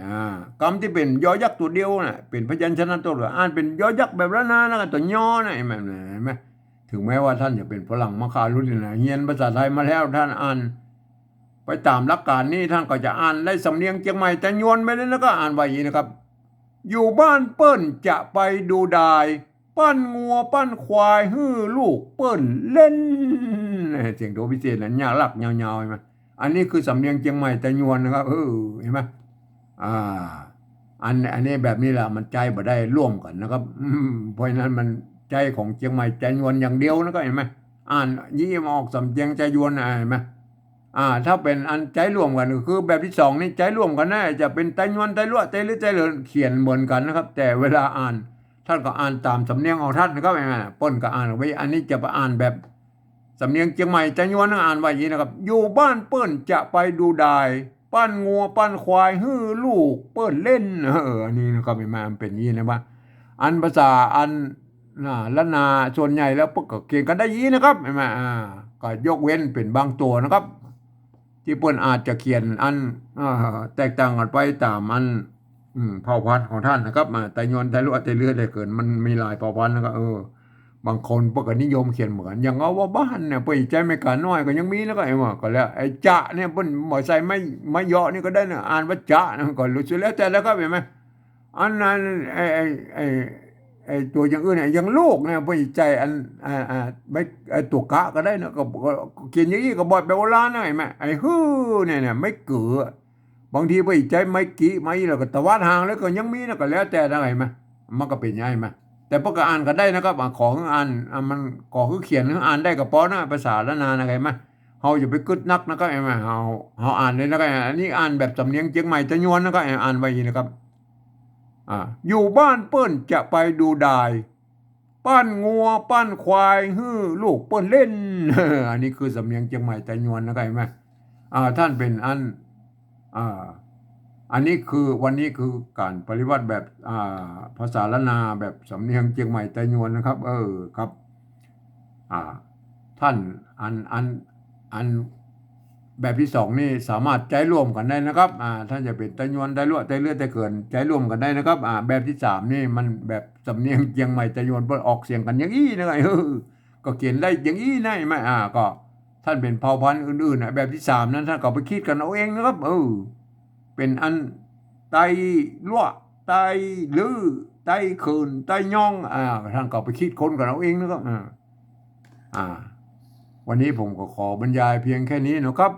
คำที่เป็นยอยักษ์ตัวเดียวน่ะเป็นพยัญชนะต้นอ่านเป็นยอยักษ์แบบละนานะก็ตัวยอนะไอ้แม่เห็นไหมถึงแม้ว่าท่านจะเป็นฝรั่งมะคารุนนะเรียนภาษาไทยมาแล้วท่านอ่านไปตามหลักการนี้ท่านก็จะอ่านได้สำเนียงเชียงใหม่แต่ยวนไปเลยแล้วก็อ่านไว้อย่างนี้นะครับอยู่บ้านเปิ้นจะไปดูดายปั้นงัวปั้นควายลูกเปิ้นเล่นเสียงโทพิเศษนะยาลักยาวๆใช่ไหมอันนี้คือสำเนียงเชียงใหม่แต่ยวนนะครับเห็นไหมอันนี้แบบนี้แหละมันใจบ่ได้ร่วมกันนะครับเพราะฉะนั้นมันใจของเชียงใหม่ใจยวนอย่างเดียวนะก็เห็นไหมอ่านยี่มออกสำเนียงใจยวนเห็นไหมถ้าเป็นอันใจร่วมกันคือแบบที่2นี่ใจร่วมกันนะจะเป็นใจยวนใจรั่วใจลึกใจเหลือเขียนเหมือนกันนะครับแต่เวลาอ่านท่านก็อ่านตามสำเนียงของท่านนะครับป้นก็อ่านไว้อันนี้จะไปอ่านแบบสำเนียงเชียงใหม่ใจยวนอ่านไว้อย่างนี้นะครับอยู่บ้านเปิ้นจะไปดูดายปั้นงัวปั้นควายลูกเปิ้นเล่นอันนี้นะครับมันเป็นอย่างนี้นะว่าอันภาษาอันละนาส่วนใหญ่แล้วพวกก็เขียนกันได้ยีนะครับเห็นไหมก็ยกเว้นเป็นบางตัวนะครับที่เปิ้นอาจจะเขียนอันแตกต่างกันไปตามอันเผ่าพันธุ์ของท่านนะครับแต่ยวนแต่รู้แต่เลือดได้เกินมันมีหลายเผ่าพันธุ์นะครับบางคนพวกก็นิยมเขียนเหมือนอย่างเอาว่าบ้านเนี่ยไปใจไม่กาน้อยก็ยังมีแล้วก็ไอ้ว่าก็แล้วไอ้จะเนี่ยเปิ้นบ่ใส่ไม่เยาะนี่ก็ได้นะอ่านว่าจะนะก็รู้สึกแล้วแต่แล้วก็เห็นไหมอันนั้นไอ้ตัวอย่างอื่นเนี่ยอย่างลูกเนี่ยไปใจอันไม่ไอ้ตัวกะก็ได้นะก็เขียนอย่างนี้ก็บ่อยแบบโบราณนะเห็นไหมไอ้เนี่ยไม่เกือบางทีไปใจไม่กี่ไม่แล้วก็ตะวัดห่างแล้วก็ยังมีนะก็แล้วแต่ได้ไหม มันก็เป็นอย่างไรไหมแต่พวกก็อ่านก็ได้นะครับขอให้อ่านมันขอให้เขียนให้อ่านได้ก็พอนะภาษาละนานะไงไหมเฮาอย่าไปกึดนักนะครับไอ้ไหมเฮาอ่านเลยนะครับอันนี้อ่านแบบสำเนียงเชียงใหม่ตะยวนนะครับอ่านไว้นะครับอยู่บ้านเปิ้นจะไปดูดายปั้นงัวปั้นควายลูกเปิ้นเล่น อันนี้คือสำเนียงเชียงใหม่ตะยวนนะครับเห็นไหมท่านเป็นอ่าอันนี้คือวันนี้คือการปฏิบัติแบบภาษาละนาแบบสำเนียงเชียงใหม่ตะยวนนะครับครับท่านอันแบบที่สองนี่สามารถใจร่วมกันได้นะครับท่านจะเป็นตะยวนได้ลวดได้เลือดได้เกินใจร่วมกันได้นะครับแบบที่สามนี่มันแบบสำเนียงเชียงใหม่ตะยวนเพื่อออกเสียงกันอย่างอี้นะครับก็เขียนได้อย่างอี้ได้ไหมก็ท่านเป็นเผ่าพันธุ์อื่นๆแบบที่สามนั้นท่านก็ไปคิดกันเอาเองนะครับเป็นอันไตลั่วไตลือไตคืนไตย่องท่านก็ไปคิดคนกันเอาเองนะครับวันนี้ผมก็ขอบรรยายเพียงแค่นี้นะครับ